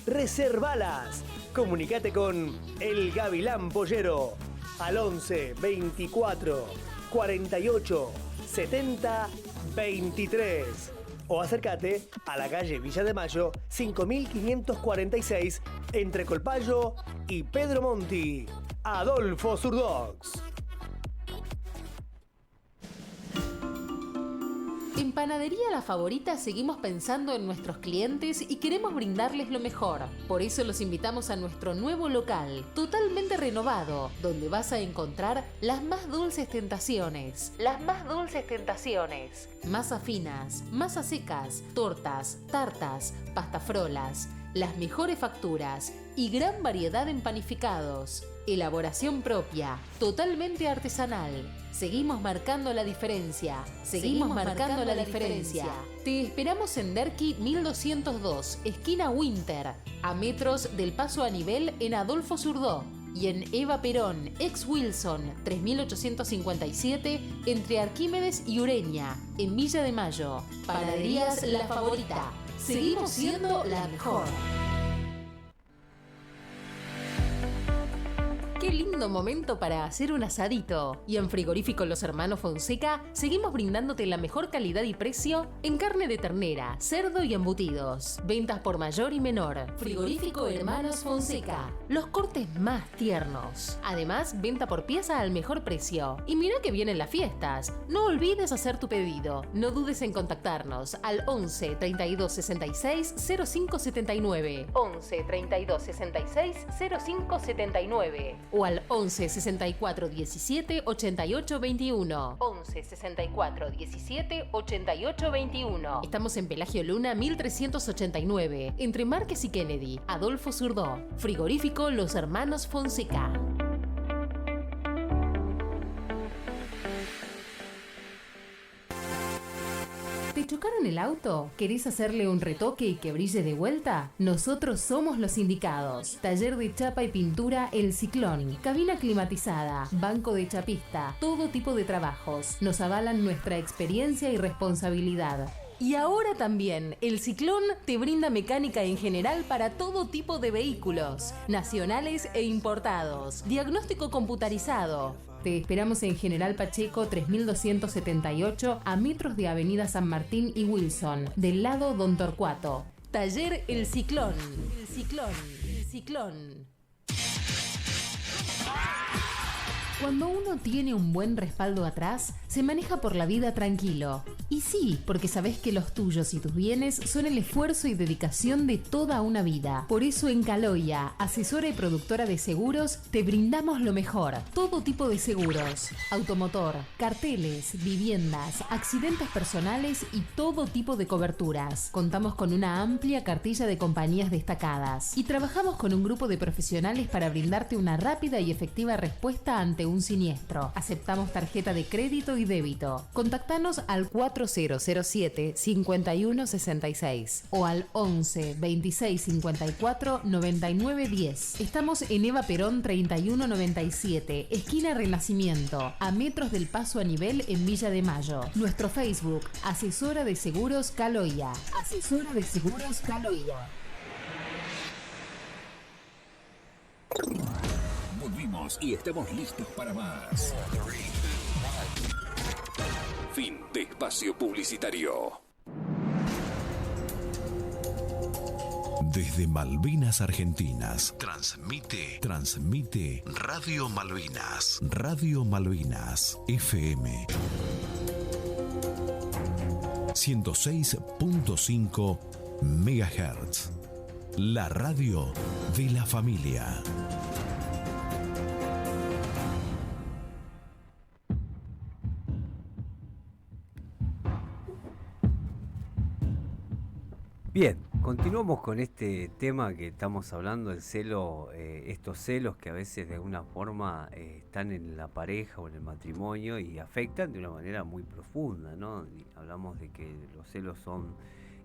S8: Reservalas. Comunicate con El Gavilán Pollero al 11 24 48 70 23 o acércate a la calle Villa de Mayo 5546 entre Colpallo y Pedro Monti. Adolfo Surdox.
S6: En Panadería La Favorita seguimos pensando en nuestros clientes y queremos brindarles lo mejor. Por eso los invitamos a nuestro nuevo local, totalmente renovado, donde vas a encontrar las más dulces tentaciones. Las más dulces tentaciones. Masas finas, masas secas, tortas, tartas, pastafrolas, las mejores facturas y gran variedad en panificados. Elaboración propia, totalmente artesanal. Seguimos marcando la diferencia. Seguimos marcando la diferencia. Te esperamos en Derqui 1202, esquina Winter, a metros del paso a nivel en Adolfo Surdó. Y en Eva Perón, ex Wilson, 3857, entre Arquímedes y Ureña, en Villa de Mayo. Panaderías La Favorita. Seguimos siendo la mejor. Qué lindo momento para hacer un asadito. Y en Frigorífico Los Hermanos Fonseca seguimos brindándote la mejor calidad y precio en carne de ternera, cerdo y embutidos. Ventas por mayor y menor. Frigorífico Hermanos Fonseca. Los cortes más tiernos. Además, venta por pieza al mejor precio. Y mira que vienen las fiestas. No olvides hacer tu pedido. No dudes en contactarnos al 11 32 66 05 79. 11 32 66 05 79. O al 11 64 17 88 21. 11 64 17 88 21. Estamos en Pelagio Luna 1389, entre Márquez y Kennedy. Adolfo Surdó. Frigorífico Los Hermanos Fonseca. ¿Te chocaron el auto? ¿Querés hacerle un retoque y que brille de vuelta? Nosotros somos los indicados. Taller de chapa y pintura El Ciclón. Cabina climatizada, banco de chapista, todo tipo de trabajos. Nos avalan nuestra experiencia y responsabilidad. Y ahora también, El Ciclón te brinda mecánica en general para todo tipo de vehículos, nacionales e importados. Diagnóstico computarizado. Te esperamos en General Pacheco 3278 a metros de Avenida San Martín y Wilson, del lado Don Torcuato. Taller El Ciclón. El Ciclón. El Ciclón. Cuando uno tiene un buen respaldo atrás, se maneja por la vida tranquilo. Y sí, porque sabés que los tuyos y tus bienes son el esfuerzo y dedicación de toda una vida. Por eso en Caloya, asesora y productora de seguros, te brindamos lo mejor. Todo tipo de seguros. Automotor, carteles, viviendas, accidentes personales y todo tipo de coberturas. Contamos con una amplia cartilla de compañías destacadas. Y trabajamos con un grupo de profesionales para brindarte una rápida y efectiva respuesta ante un siniestro. Aceptamos tarjeta de crédito y débito. Contactanos al 4007-5166 o al 11 26 54 99 10. Estamos en Eva Perón 3197, esquina Renacimiento, a metros del paso a nivel en Villa de Mayo. Nuestro Facebook, Asesora de Seguros Caloya. Asesora de Seguros Caloya.
S5: Volvimos y estamos listos para más. Fin de espacio publicitario. Desde Malvinas Argentinas, transmite Radio Malvinas, FM 106.5 MHz, la radio de la familia.
S2: Bien, continuamos con este tema que estamos hablando, el celo, estos celos que a veces de alguna forma están en la pareja o en el matrimonio y afectan de una manera muy profunda, ¿no? Y hablamos de que los celos son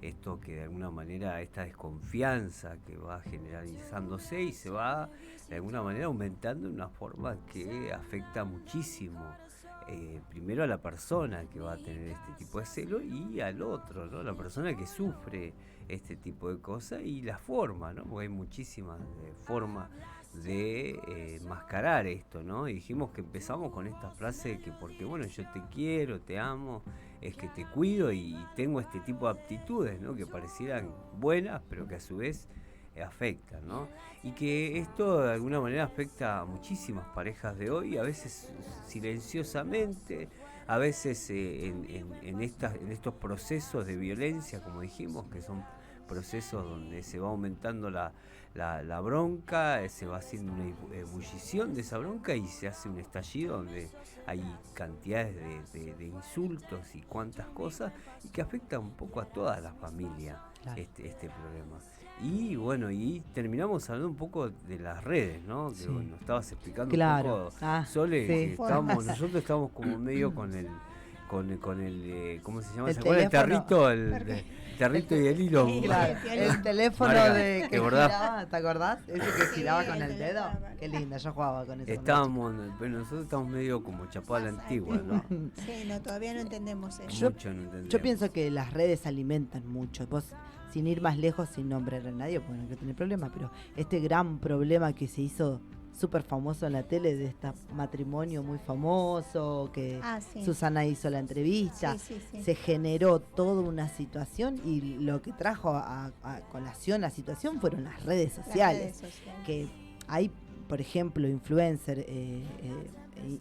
S2: esto que de alguna manera, esta desconfianza que va generalizándose y se va de alguna manera aumentando de una forma que afecta muchísimo. Primero a la persona que va a tener este tipo de celo y al otro, ¿no? La persona que sufre este tipo de cosas y la forma, ¿no? Porque hay muchísimas formas de mascarar esto, ¿no? Y dijimos que empezamos con esta frase de que porque bueno, yo te quiero, te amo, es que te cuido y tengo este tipo de aptitudes, ¿no? Que parecieran buenas, pero que a su vez afectan, ¿no? Y que esto de alguna manera afecta a muchísimas parejas de hoy, a veces silenciosamente, a veces en estos procesos de violencia, como dijimos, que son procesos donde se va aumentando la bronca, se va haciendo una ebullición de esa bronca y se hace un estallido donde hay cantidades de insultos y cuantas cosas y que afecta un poco a toda la familia, claro, este problema. Y bueno, y terminamos hablando un poco de las redes, ¿no?
S4: Sí.
S2: Que bueno, estabas explicando,
S4: claro,
S2: un poco, Sole,
S4: sí,
S2: que nosotros estamos como medio con el ¿cómo se llama?
S4: El
S2: ¿Se acuerdan? El tarrito y el hilo.
S4: Claro, el teléfono
S2: Marga,
S4: que giraba, ¿te acordás? Ese que giraba con el dedo. Qué linda, yo jugaba con eso.
S2: Nosotros estamos medio como chapada a la antigua, ¿no?
S3: Sí, no, todavía no entendemos eso.
S4: Yo pienso que las redes alimentan mucho. Vos, sin ir más lejos, sin nombrar a nadie, porque no quiero tener problemas, pero este gran problema que se hizo súper famoso en la tele de este matrimonio muy famoso, que sí. Susana hizo la entrevista, se generó toda una situación y lo que trajo a colación la situación fueron las redes sociales. Que hay, por ejemplo, influencers,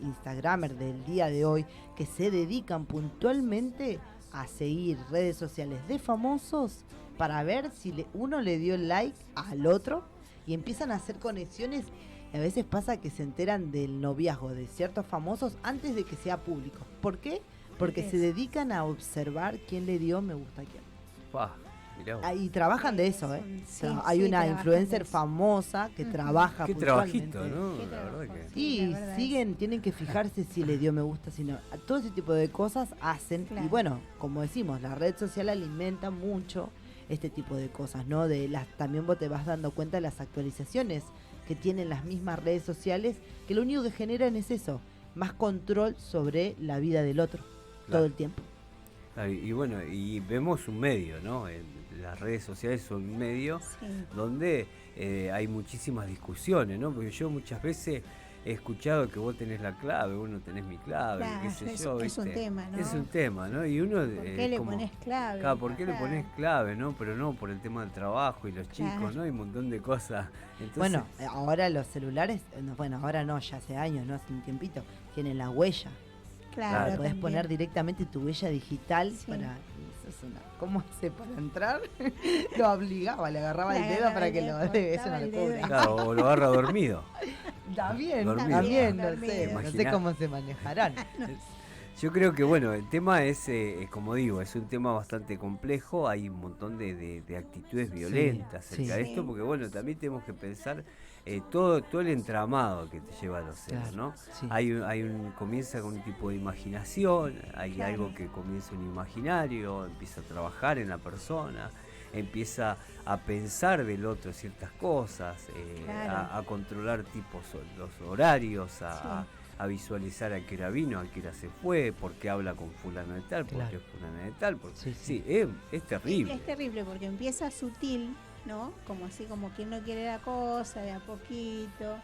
S4: instagramers del día de hoy que se dedican puntualmente a seguir redes sociales de famosos para ver si uno le dio like al otro y empiezan a hacer conexiones. A veces pasa que se enteran del noviazgo de ciertos famosos antes de que sea público. ¿Por qué? Porque se dedican a observar quién le dio me gusta a quién. Y trabajan de eso, ¿eh? Sí, hay una influencer famosa que trabaja
S2: qué
S4: puntualmente.
S2: Trabajito, ¿no? La verdad que...
S4: Y tienen que fijarse si le dio me gusta, si no. Todo ese tipo de cosas hacen. Claro. Y bueno, como decimos, la red social alimenta mucho este tipo de cosas, ¿no? También vos te vas dando cuenta de las actualizaciones que tienen las mismas redes sociales, que lo único que generan es eso, más control sobre la vida del otro, claro, todo el tiempo.
S2: Y bueno, y vemos un medio, ¿no? Las redes sociales son un medio donde hay muchísimas discusiones, ¿no? Porque yo muchas veces he escuchado que vos tenés la clave, vos no tenés mi clave,
S3: claro,
S2: qué sé yo,
S3: es un tema, ¿no?
S2: Es un tema, ¿no? Y uno...
S3: ¿Por qué le pones clave?
S2: Claro, ¿por qué le pones clave, no? Pero no por el tema del trabajo y los chicos, claro, ¿no? Hay un montón de cosas. Entonces,
S4: bueno, ahora los celulares, ahora no, ya hace años, no hace un tiempito, tienen la huella.
S3: Claro,
S4: podés poner directamente tu huella digital para... ¿Cómo hace para entrar? Lo obligaba, le agarraba el dedo para que lo dé. Es una locura.
S2: Claro, o lo agarra dormido.
S4: También, no sé cómo se manejarán.
S2: Yo creo que, bueno, el tema es, como digo, es un tema bastante complejo. Hay un montón de actitudes violentas acerca de esto, porque, bueno, también tenemos que pensar todo el entramado que te lleva a los celos, ¿no? Sí. Comienza con un tipo de imaginación, hay algo que comienza un imaginario, empieza a trabajar en la persona, empieza a pensar del otro ciertas cosas, a controlar los horarios, a visualizar a qué hora vino, a qué hora se fue, por qué habla con fulano de tal, por qué fulano de tal. Es terrible.
S3: Es terrible porque empieza sutil, ¿no? Como así, como quien no quiere la cosa, de a poquito,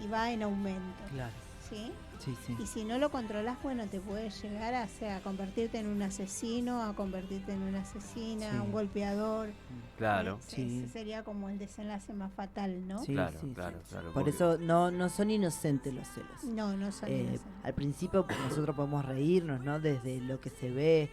S3: y va en aumento.
S4: Claro.
S3: ¿Sí?
S4: Sí.
S3: Y si no lo controlas, bueno, te puede llegar a convertirte en un asesino, a convertirte en una asesina, un golpeador.
S2: Claro.
S3: Ese sería como el desenlace más fatal, ¿no?
S4: Sí,
S2: claro.
S4: Por eso no son inocentes los celos.
S3: No son inocentes.
S4: Al principio nosotros podemos reírnos, ¿no? Desde lo que se ve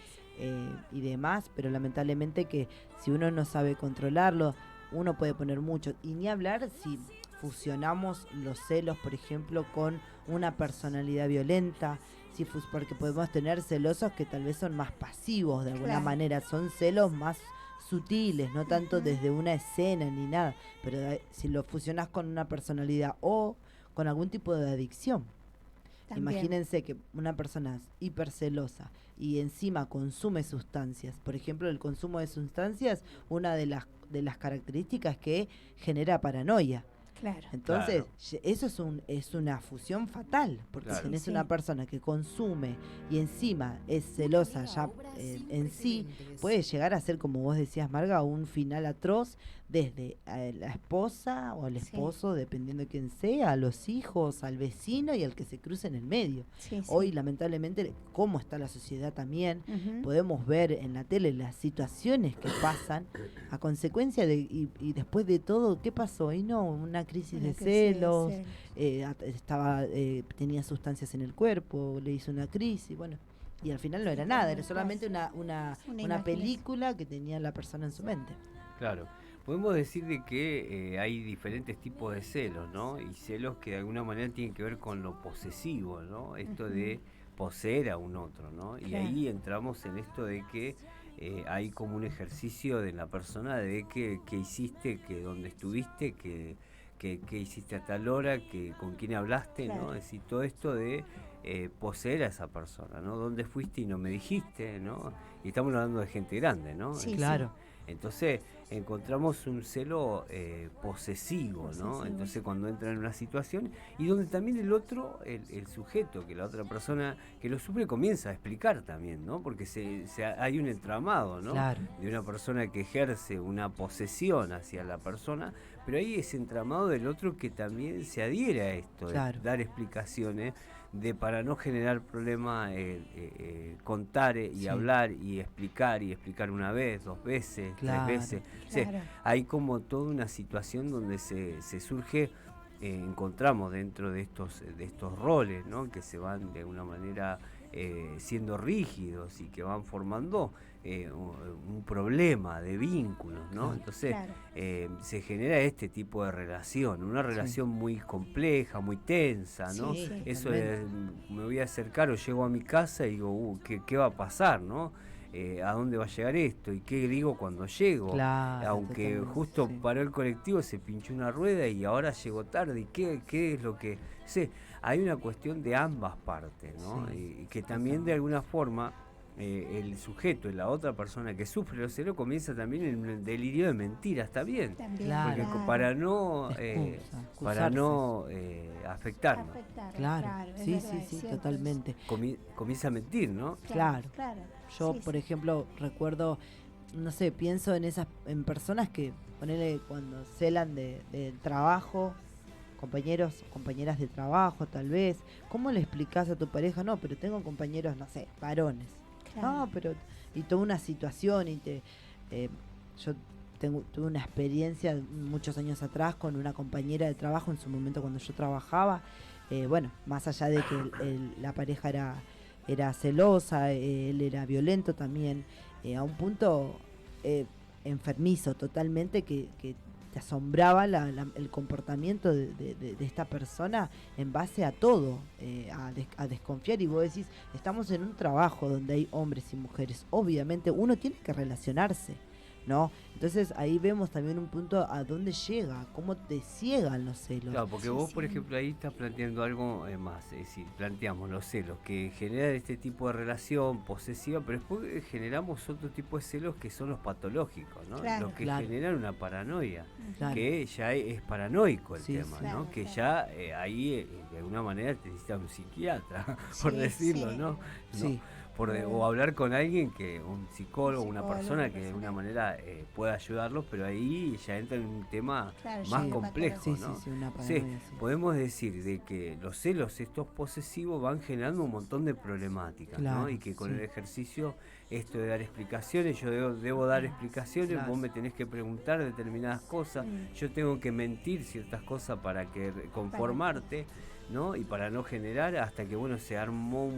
S4: y demás, pero lamentablemente que si uno no sabe controlarlo, uno puede poner mucho. Y ni hablar si fusionamos los celos, por ejemplo, con una personalidad violenta, porque podemos tener celosos que tal vez son más pasivos de alguna manera, son celos más sutiles, no tanto desde una escena ni nada, pero si lo fusionas con una personalidad o con algún tipo de adicción. También. Imagínense que una persona es hipercelosa y encima consume sustancias. Por ejemplo, el consumo de sustancias, una de las características que genera paranoia.
S3: Claro.
S4: Entonces, eso es una fusión fatal, porque si tenés una persona que consume y encima es celosa ya en sí, puede llegar a ser, como vos decías, Marga, un final atroz desde la esposa o al esposo, dependiendo de quién sea, a los hijos, al vecino y al que se cruce en el medio. Hoy, lamentablemente, cómo está la sociedad también, podemos ver en la tele las situaciones que pasan a consecuencia de, y después de todo, ¿qué pasó? Y no, una crisis de celos, tenía sustancias en el cuerpo, le hizo una crisis, bueno, y al final no era nada, era solamente una película que tenía la persona en su mente.
S2: Claro. Podemos decir de que hay diferentes tipos de celos, ¿no? Y celos que de alguna manera tienen que ver con lo posesivo, ¿no? Esto de poseer a un otro, ¿no? Y ahí entramos en esto de que hay como un ejercicio de la persona de que hiciste, que dónde estuviste, que hiciste a tal hora, que con quién hablaste, ¿no? Es decir, todo esto de poseer a esa persona, ¿no? ¿Dónde fuiste y no me dijiste, ¿no? Y estamos hablando de gente grande, ¿no?
S4: Sí, claro.
S2: Entonces encontramos un celo posesivo, ¿no? Entonces cuando entra en una situación y donde también el otro, el sujeto, que la otra persona que lo sufre comienza a explicar también, ¿no? Porque hay un entramado, ¿no?
S4: Claro.
S2: De una persona que ejerce una posesión hacia la persona, pero hay ese entramado del otro que también se adhiere a esto, de dar explicaciones, para no generar problema, contar y hablar y explicar una vez, 2 veces, 3 veces. O sea, hay como toda una situación donde se surge, encontramos dentro de estos roles, ¿no? Que se van de alguna manera siendo rígidos y que van formando un problema de vínculos, ¿no? Entonces se genera este tipo de relación, una relación muy compleja, muy tensa, ¿no? Eso me voy a acercar o llego a mi casa y digo, ¿qué va a pasar, no? ¿A dónde va a llegar esto? ¿Y qué digo cuando llego? Aunque justo paró el colectivo, se pinchó una rueda y ahora llegó tarde. ¿Y qué es lo que...? Sí, hay una cuestión de ambas partes, ¿no? Y que también de alguna forma el sujeto y la otra persona que sufre los celos comienza también en el delirio de mentiras, está bien. Porque para no afectarnos.
S4: Claro, sí, totalmente.
S2: Comienza a mentir, ¿no?
S4: Claro. Yo, por ejemplo, recuerdo, no sé, pienso en personas que, ponele, cuando celan del trabajo, compañeras de trabajo, tal vez. ¿Cómo le explicás a tu pareja? No, pero tengo compañeros, no sé, varones. No, pero... Y toda una situación yo tuve una experiencia muchos años atrás con una compañera de trabajo en su momento cuando yo trabajaba. Bueno, más allá de que la pareja era celosa, él era violento también, a un punto enfermizo totalmente que te asombraba el comportamiento de esta persona en base a todo, a desconfiar. Y vos decís, estamos en un trabajo donde hay hombres y mujeres, obviamente uno tiene que relacionarse, ¿no? Entonces ahí vemos también un punto a dónde llega, cómo te ciegan los celos.
S2: Claro, porque vos, por ejemplo, ahí estás planteando algo más, es decir, planteamos los celos que generan este tipo de relación posesiva, pero después generamos otro tipo de celos que son los patológicos, ¿no?
S3: Claro.
S2: Los que generan una paranoia, que ya es paranoico el tema, ¿no? Que ya ahí de alguna manera te necesita un psiquiatra, por decirlo, ¿no?
S4: Sí.
S2: O hablar con alguien, un psicólogo, una persona que de alguna manera pueda ayudarlos, pero ahí ya entra en un tema más complejo, ¿no? Sí, podemos decir de que los celos estos posesivos van generando un montón de problemáticas, ¿no? Y que con el ejercicio esto de dar explicaciones, yo debo dar explicaciones, vos me tenés que preguntar determinadas cosas, yo tengo que mentir ciertas cosas para conformarte, ¿no? Y para no generar, hasta que se armó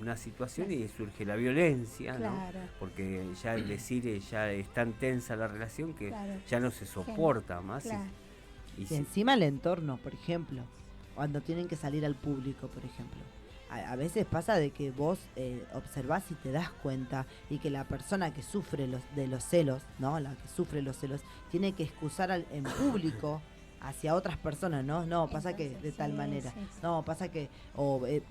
S2: una situación y surge la violencia, ¿no? Porque ya el decir ya es tan tensa la relación que ya no se soporta más. Y
S4: encima el entorno, por ejemplo, cuando tienen que salir al público, por ejemplo, a veces pasa de que vos observás y te das cuenta, y que la persona que sufre de los celos, ¿no? La que sufre los celos tiene que excusar en público hacia otras personas, ¿no? Pasa que de tal manera. No, pasa que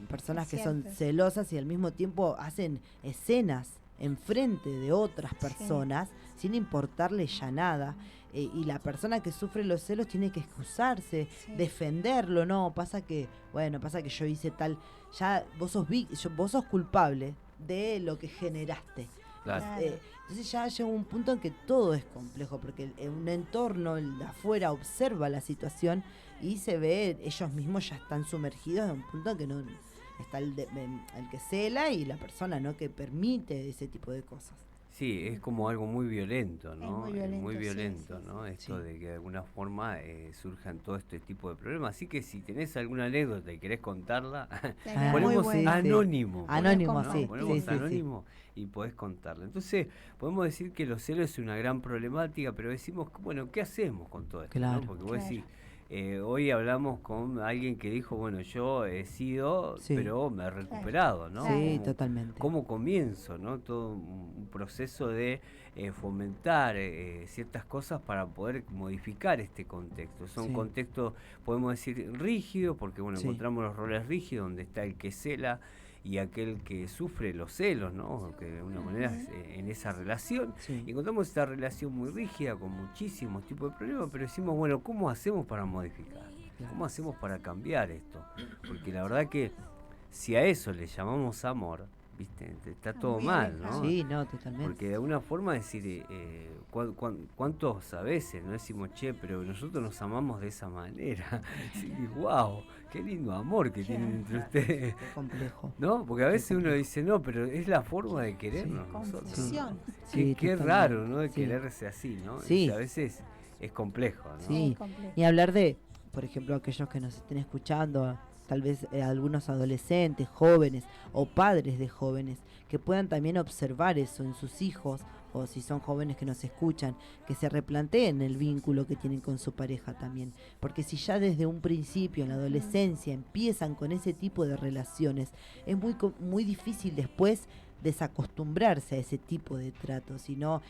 S4: personas que son celosas y al mismo tiempo hacen escenas enfrente de otras personas sin importarle ya nada. Y la persona que sufre los celos tiene que excusarse, defenderlo, ¿no? Pasa que yo hice tal, ya vos sos culpable de lo que generaste.
S2: Claro.
S4: Entonces ya llega un punto en que todo es complejo, porque un entorno, el de afuera, observa la situación y se ve, ellos mismos ya están sumergidos en un punto en que no está el que cela y la persona, ¿no? Que permite ese tipo de cosas.
S2: Sí, es como algo muy violento, ¿no? Muy violento,
S3: sí,
S2: ¿no? Esto de que de alguna forma surjan todo este tipo de problemas. Así que si tenés alguna anécdota y querés contarla, ponemos anónimo.
S4: Anónimo,
S2: ¿no?
S4: sí.
S2: Ponemos anónimo y podés contarla. Entonces, podemos decir que los celos es una gran problemática, pero decimos, bueno, ¿qué hacemos con todo esto?
S4: Claro.
S2: ¿no? Porque vos decís, hoy hablamos con alguien que dijo, bueno, yo he sido, pero me he recuperado, ¿no?
S4: Sí, totalmente.
S2: ¿Cómo comienzo, no? Todo un proceso de fomentar ciertas cosas para poder modificar este contexto. Son contextos, podemos decir, rígidos, porque encontramos los roles rígidos, donde está el que cela y aquel que sufre los celos, ¿no? Que de alguna manera en esa relación. Y encontramos esta relación muy rígida, con muchísimos tipos de problemas, pero decimos, bueno, ¿cómo hacemos para modificar? ¿Cómo hacemos para cambiar esto? Porque la verdad que si a eso le llamamos amor, ¿viste? Está todo mal, ¿no?
S4: Sí, no, totalmente.
S2: Porque de alguna forma decir, ¿cuántos a veces no decimos, pero nosotros nos amamos de esa manera? Sí, wow, qué lindo amor que tienen entre ustedes.
S4: Qué complejo.
S2: ¿No? Porque a veces uno dice, no, pero es la forma de querernos nosotros. Qué raro, ¿no? De quererse así, ¿no?
S4: Sí.
S2: A veces es complejo, ¿no?
S4: Sí, y hablar de, por ejemplo, aquellos que nos estén escuchando, tal vez algunos adolescentes, jóvenes o padres de jóvenes, que puedan también observar eso en sus hijos, o si son jóvenes que nos escuchan, que se replanteen el vínculo que tienen con su pareja también. Porque si ya desde un principio, en la adolescencia, empiezan con ese tipo de relaciones, es muy difícil después desacostumbrarse a ese tipo de trato. Si no,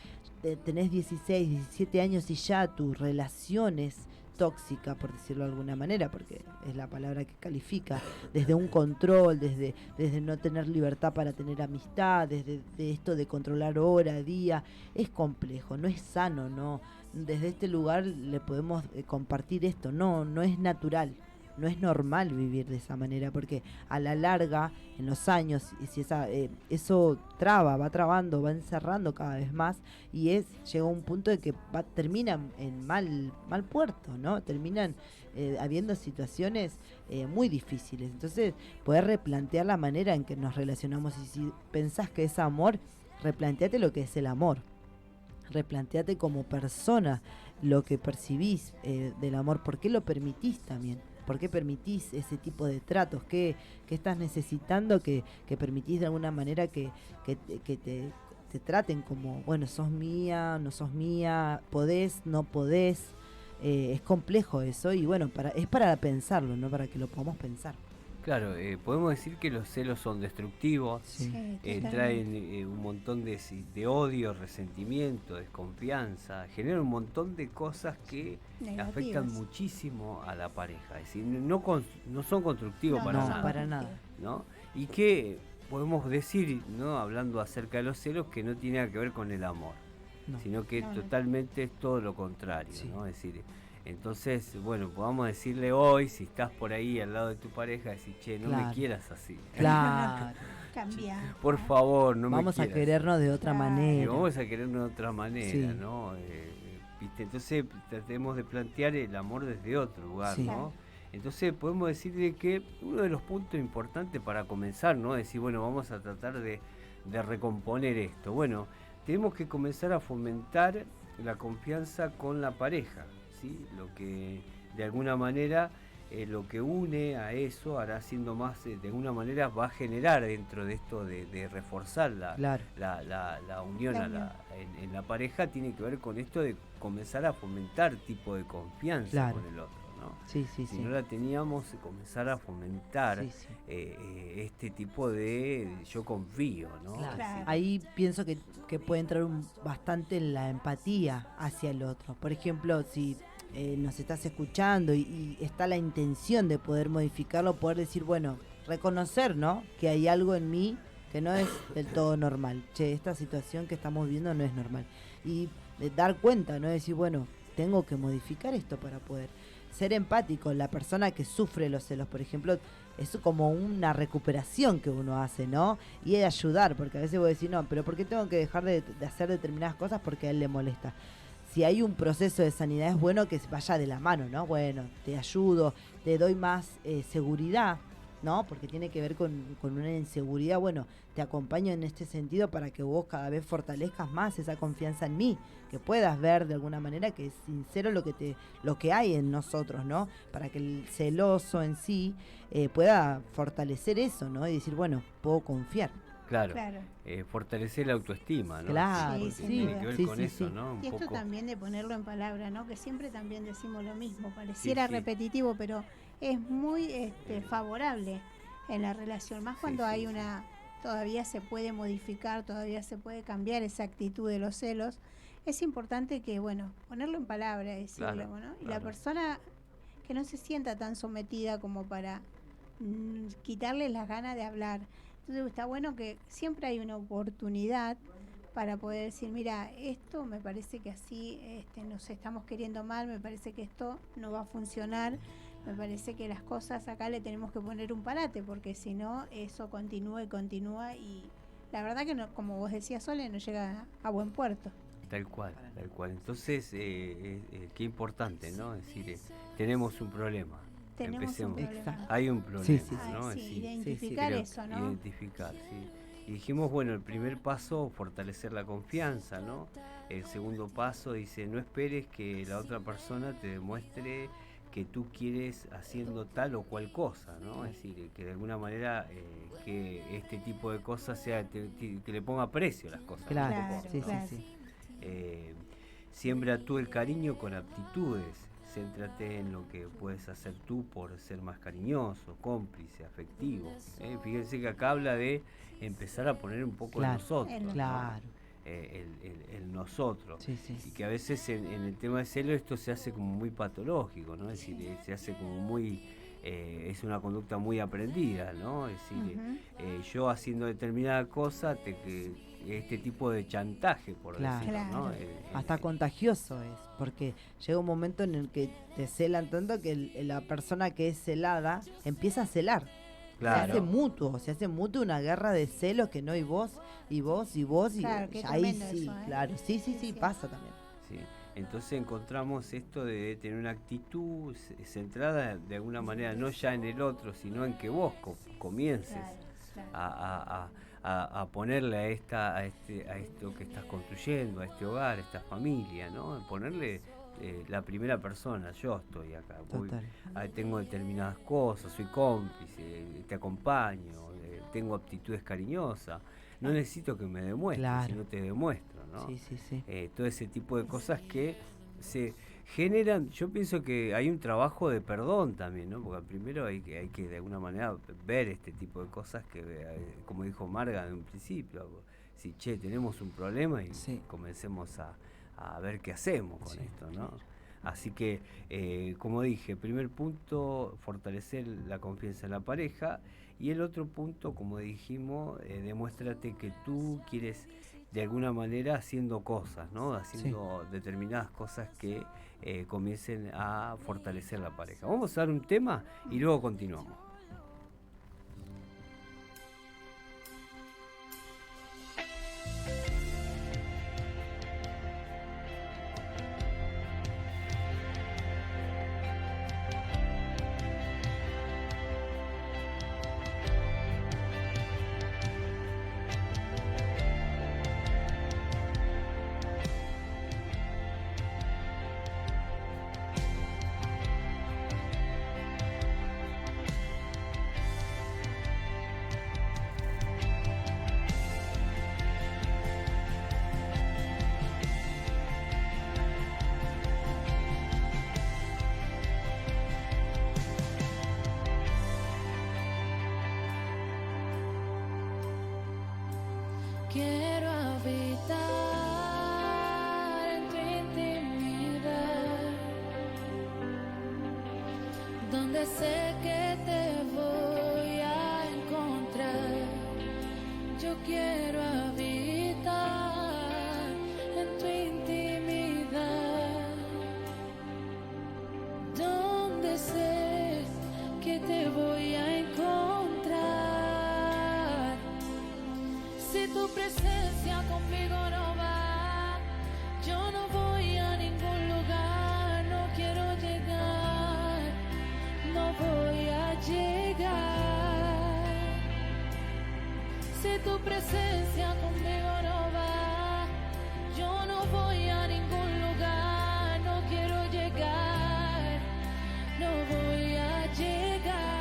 S4: tenés 16, 17 años y ya tus relaciones tóxica, por decirlo de alguna manera, porque es la palabra que califica, desde un control, desde no tener libertad para tener amistad, desde esto de controlar hora, día, es complejo, no es sano, no. Desde este lugar le podemos compartir esto, no es natural, no es normal vivir de esa manera, porque a la larga, en los años, si eso va trabando, va encerrando cada vez más, y llega un punto de que terminan en mal puerto, ¿no? Terminan habiendo situaciones muy difíciles. Entonces, poder replantear la manera en que nos relacionamos, y si pensás que es amor, replanteate lo que es el amor. Replanteate como persona lo que percibís del amor, ¿por qué lo permitís también? ¿Por qué permitís ese tipo de tratos? ¿Qué estás necesitando que permitís de alguna manera que te traten como, bueno, sos mía, no sos mía, podés, no podés? Es complejo eso y bueno, es para pensarlo, no para que lo podamos pensar.
S2: Claro, podemos decir que los celos son destructivos, traen un montón de odio, resentimiento, desconfianza, generan un montón de cosas que afectan muchísimo a la pareja, es decir, no son constructivos para nada, ¿no? Y que podemos decir, ¿no? Hablando acerca de los celos, que no tiene nada que ver con el amor, sino que totalmente es todo lo contrario, ¿no? Es decir, entonces, bueno, podamos decirle hoy, si estás por ahí al lado de tu pareja, decir, che, no me quieras así.
S4: Claro.
S3: Cambiar.
S2: Por favor, no me quieras.
S4: Vamos a querernos de otra manera.
S2: Y vamos a querernos de otra manera, ¿no? ¿Viste? Entonces, tratemos de plantear el amor desde otro lugar, ¿no? Entonces, podemos decirle que uno de los puntos importantes para comenzar, ¿no? Decir, bueno, vamos a tratar de recomponer esto. Bueno, tenemos que comenzar a fomentar la confianza con la pareja. ¿Sí? Lo que de alguna manera lo que une a eso hará siendo más, de alguna manera va a generar dentro de esto de reforzar la unión en la pareja, tiene que ver con esto de comenzar a fomentar tipo de confianza con el otro, ¿no? Si no la teníamos, comenzar a fomentar este tipo de yo confío, ¿no?
S4: Ahí pienso que puede entrar bastante en la empatía hacia el otro. Por ejemplo, si nos estás escuchando y está la intención de poder modificarlo, poder decir, bueno, reconocer, ¿no? Que hay algo en mí que no es del todo normal. Che, esta situación que estamos viendo no es normal. Y dar cuenta, ¿no? Decir, bueno, tengo que modificar esto para poder ser empático. La persona que sufre los celos, por ejemplo, es como una recuperación que uno hace, ¿no? Y es ayudar, porque a veces voy a decir, no, pero ¿por qué tengo que dejar de hacer determinadas cosas porque a él le molesta? Si hay un proceso de sanidad, es bueno que vaya de la mano, ¿no? Bueno, te ayudo, te doy más seguridad, ¿no? Porque tiene que ver con una inseguridad. Bueno, te acompaño en este sentido para que vos cada vez fortalezcas más esa confianza en mí, que puedas ver de alguna manera que es sincero lo que hay en nosotros, ¿no? Para que el celoso en sí pueda fortalecer eso, ¿no? Y decir, bueno, puedo confiar.
S2: Claro. Fortalecer la autoestima, ¿no?
S4: Claro,
S2: tiene que ver con eso, ¿no?
S3: Y esto también de ponerlo en palabra, ¿no? Que siempre también decimos lo mismo, pareciera repetitivo, pero es muy favorable en la relación, más cuando hay todavía se puede modificar, todavía se puede cambiar esa actitud de los celos. Es importante que, bueno, ponerlo en palabra, decirlo, ¿no? Y la persona que no se sienta tan sometida como para quitarle las ganas de hablar. Entonces está bueno que siempre hay una oportunidad para poder decir, mira, esto me parece que así nos estamos queriendo mal, me parece que esto no va a funcionar, me parece que las cosas acá le tenemos que poner un parate, porque si no, eso continúa y la verdad que no, como vos decías, Sole, no llega a buen puerto.
S2: Tal cual. Entonces, qué importante, ¿no? Es decir, tenemos un problema. Empecemos. Hay un problema, ¿no?
S3: Identificar eso, ¿no?
S2: Identificar, Y dijimos, bueno, el primer paso, fortalecer la confianza, ¿no? El segundo paso dice, no esperes que la otra persona te demuestre que tú quieres haciendo tal o cual cosa, ¿no? Es decir, que de alguna manera que este tipo de cosas que le ponga precio a las cosas.
S4: Claro,
S2: Siembra tú el cariño con aptitudes. Céntrate en lo que puedes hacer tú por ser más cariñoso, cómplice, afectivo. Fíjense que acá habla de empezar a poner un poco de nosotros.
S4: Claro.
S2: El nosotros. Y que a veces en el tema de celo esto se hace como muy patológico, ¿no? Es decir, se hace como muy... es una conducta muy aprendida, ¿no? Es decir, yo haciendo determinada cosa, este tipo de chantaje, por decirlo, ¿no?
S4: Hasta contagioso es, porque llega un momento en el que te celan tanto que la persona que es celada empieza a celar.
S2: Claro.
S4: Se hace mutuo una guerra de celos que no hay vos, y
S3: claro,
S4: ahí
S3: sí, eso,
S4: claro, sí, pasa también.
S2: Sí. Entonces encontramos esto de tener una actitud centrada de alguna manera no ya en el otro, sino en que vos comiences a ponerle a esto que estás construyendo, a este hogar, a esta familia, ¿no? Ponerle la primera persona, yo estoy acá, tengo determinadas cosas, soy cómplice, te acompaño, tengo aptitudes cariñosas, no necesito que me demuestres, sino te demuestro, ¿no? Todo ese tipo de cosas que se generan. Yo pienso que hay un trabajo de perdón también, ¿no? Porque primero hay que de alguna manera ver este tipo de cosas que, como dijo Marga en un principio, si tenemos un problema y comencemos a ver qué hacemos con esto, ¿no? Así que, como dije, primer punto, fortalecer la confianza en la pareja, y el otro punto, como dijimos, demuéstrate que tú quieres de alguna manera haciendo cosas, ¿no? Haciendo determinadas cosas que comiencen a fortalecer la pareja. Vamos a dar un tema y luego continuamos.
S9: Quiero habitar en tu intimidad, donde sé que te voy a encontrar. Yo quiero habitar en tu intimidad, donde sé que te voy a encontrar. Si tu presencia conmigo no va, yo no voy a ningún lugar, no quiero llegar, no voy a llegar. Si tu presencia conmigo no va, yo no voy a ningún lugar, no quiero llegar, no voy a llegar.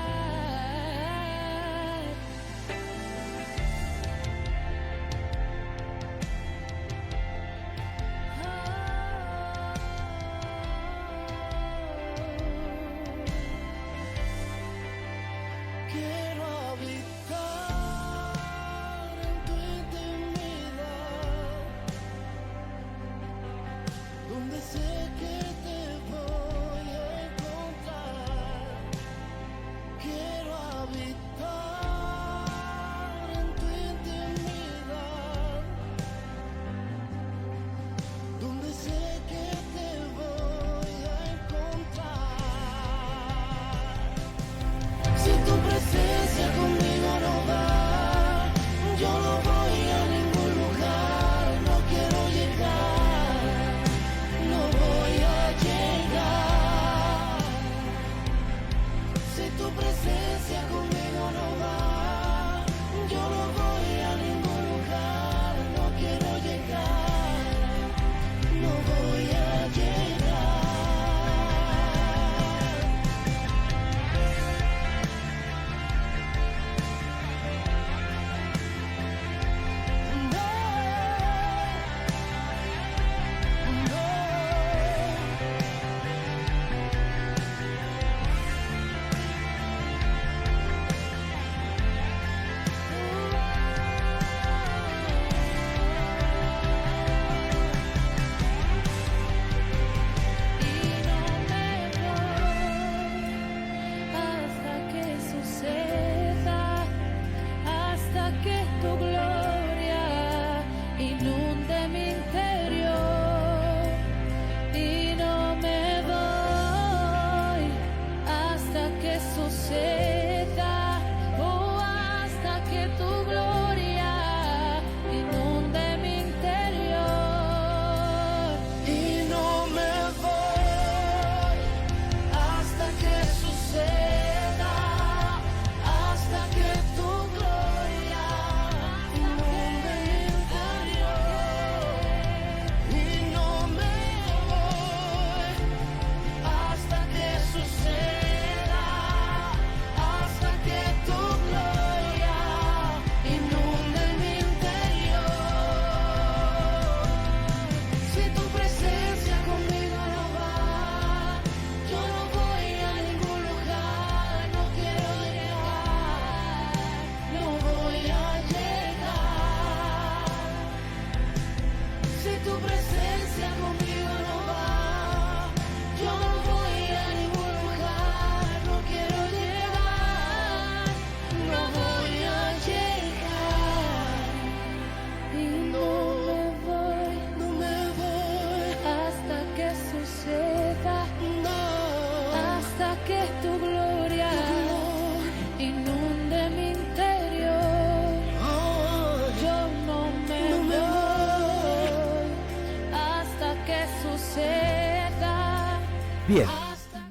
S2: Bien,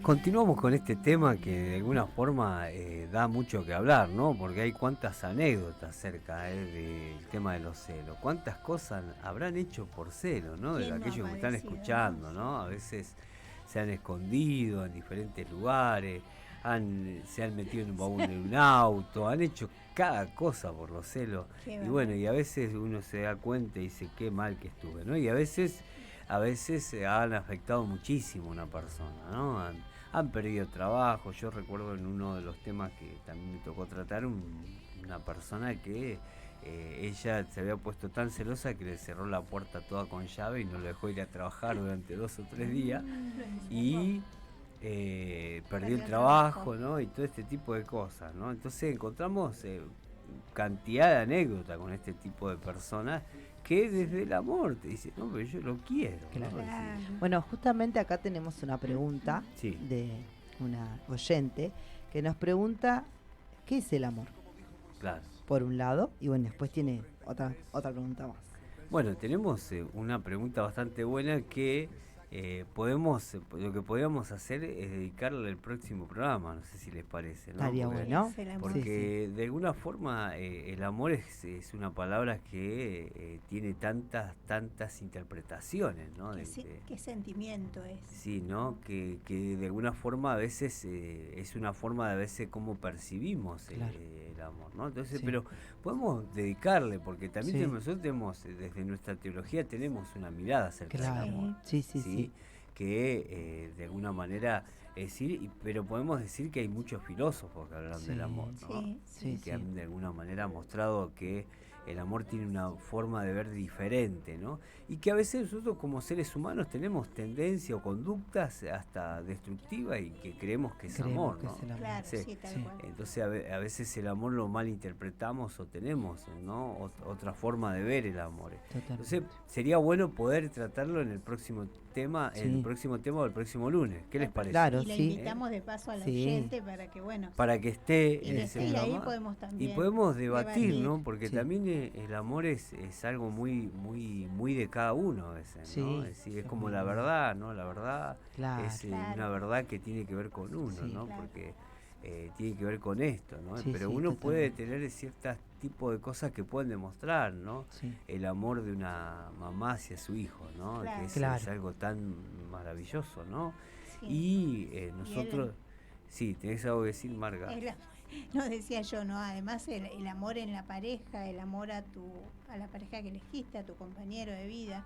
S2: continuamos con este tema que de alguna forma da mucho que hablar, ¿no? Porque hay cuántas anécdotas acerca del tema de los celos, cuántas cosas habrán hecho por celo, ¿no? De aquellos que están escuchando, ¿no? A veces se han escondido en diferentes lugares, se han metido en un baúl de un auto, han hecho cada cosa por los celos. Y bueno, y a veces uno se da cuenta y dice qué mal que estuve, ¿no? Y a veces han afectado muchísimo a una persona, ¿no? Han perdido trabajo. Yo recuerdo en uno de los temas que también me tocó tratar una persona que ella se había puesto tan celosa que le cerró la puerta toda con llave y no lo dejó ir a trabajar durante 2 o 3 días y perdió el trabajo, ¿no? Y todo este tipo de cosas, ¿no? Entonces encontramos cantidad de anécdotas con este tipo de personas que desde el amor te dicen, no, pero yo lo quiero.
S4: Claro.
S2: ¿No?
S4: Bueno, justamente acá tenemos una pregunta de una oyente que nos pregunta ¿qué es el amor?
S2: Claro.
S4: Por un lado, y bueno, después tiene otra pregunta más.
S2: Bueno, tenemos una pregunta bastante buena que lo que podríamos hacer es dedicarle el próximo programa, no sé si les parece, ¿no?
S4: Estaría bueno.
S2: Porque de alguna forma el amor es una palabra que tiene tantas interpretaciones, ¿no?
S3: ¿Qué sentimiento es?
S2: Sí, ¿no? Que de alguna forma a veces es una forma de a veces cómo percibimos el amor, ¿no? Entonces, pero podemos dedicarle, porque también nosotros tenemos, desde nuestra teología tenemos una mirada acerca del amor. Sí. Que de alguna manera decir, pero podemos decir que hay muchos filósofos que hablan del amor, ¿no? Que han de alguna manera mostrado que el amor tiene una forma de ver diferente, ¿no? Y que a veces nosotros como seres humanos tenemos tendencia o conductas hasta destructivas y que creemos que es amor, ¿no?
S3: Claro, tal cual.
S2: Entonces a veces el amor lo malinterpretamos o tenemos, ¿no? Otra forma de ver el amor. Entonces sería bueno poder tratarlo en el próximo tema, el próximo tema o el próximo lunes. ¿Qué les parece?
S4: Claro,
S3: y la invitamos de paso a la oyente para que, bueno,
S2: para que esté en ese
S3: programa.
S2: Ahí
S3: podemos también
S2: y podemos debatir, ¿no? Porque también el amor es algo muy de cada uno a veces, ¿no? Es decir, es como la verdad, ¿no? La verdad es una verdad que tiene que ver con uno, ¿no? Porque tiene que ver con esto, ¿no? Pero uno puede tener ciertos tipos de cosas que pueden demostrar, ¿no? El amor de una mamá hacia su hijo, ¿no? Que es algo tan maravilloso, ¿no? Y nosotros... ¿tenés algo que decir, Marga?
S3: No, decía yo, ¿no? Además el amor en la pareja, el amor a la pareja que elegiste, a tu compañero de vida,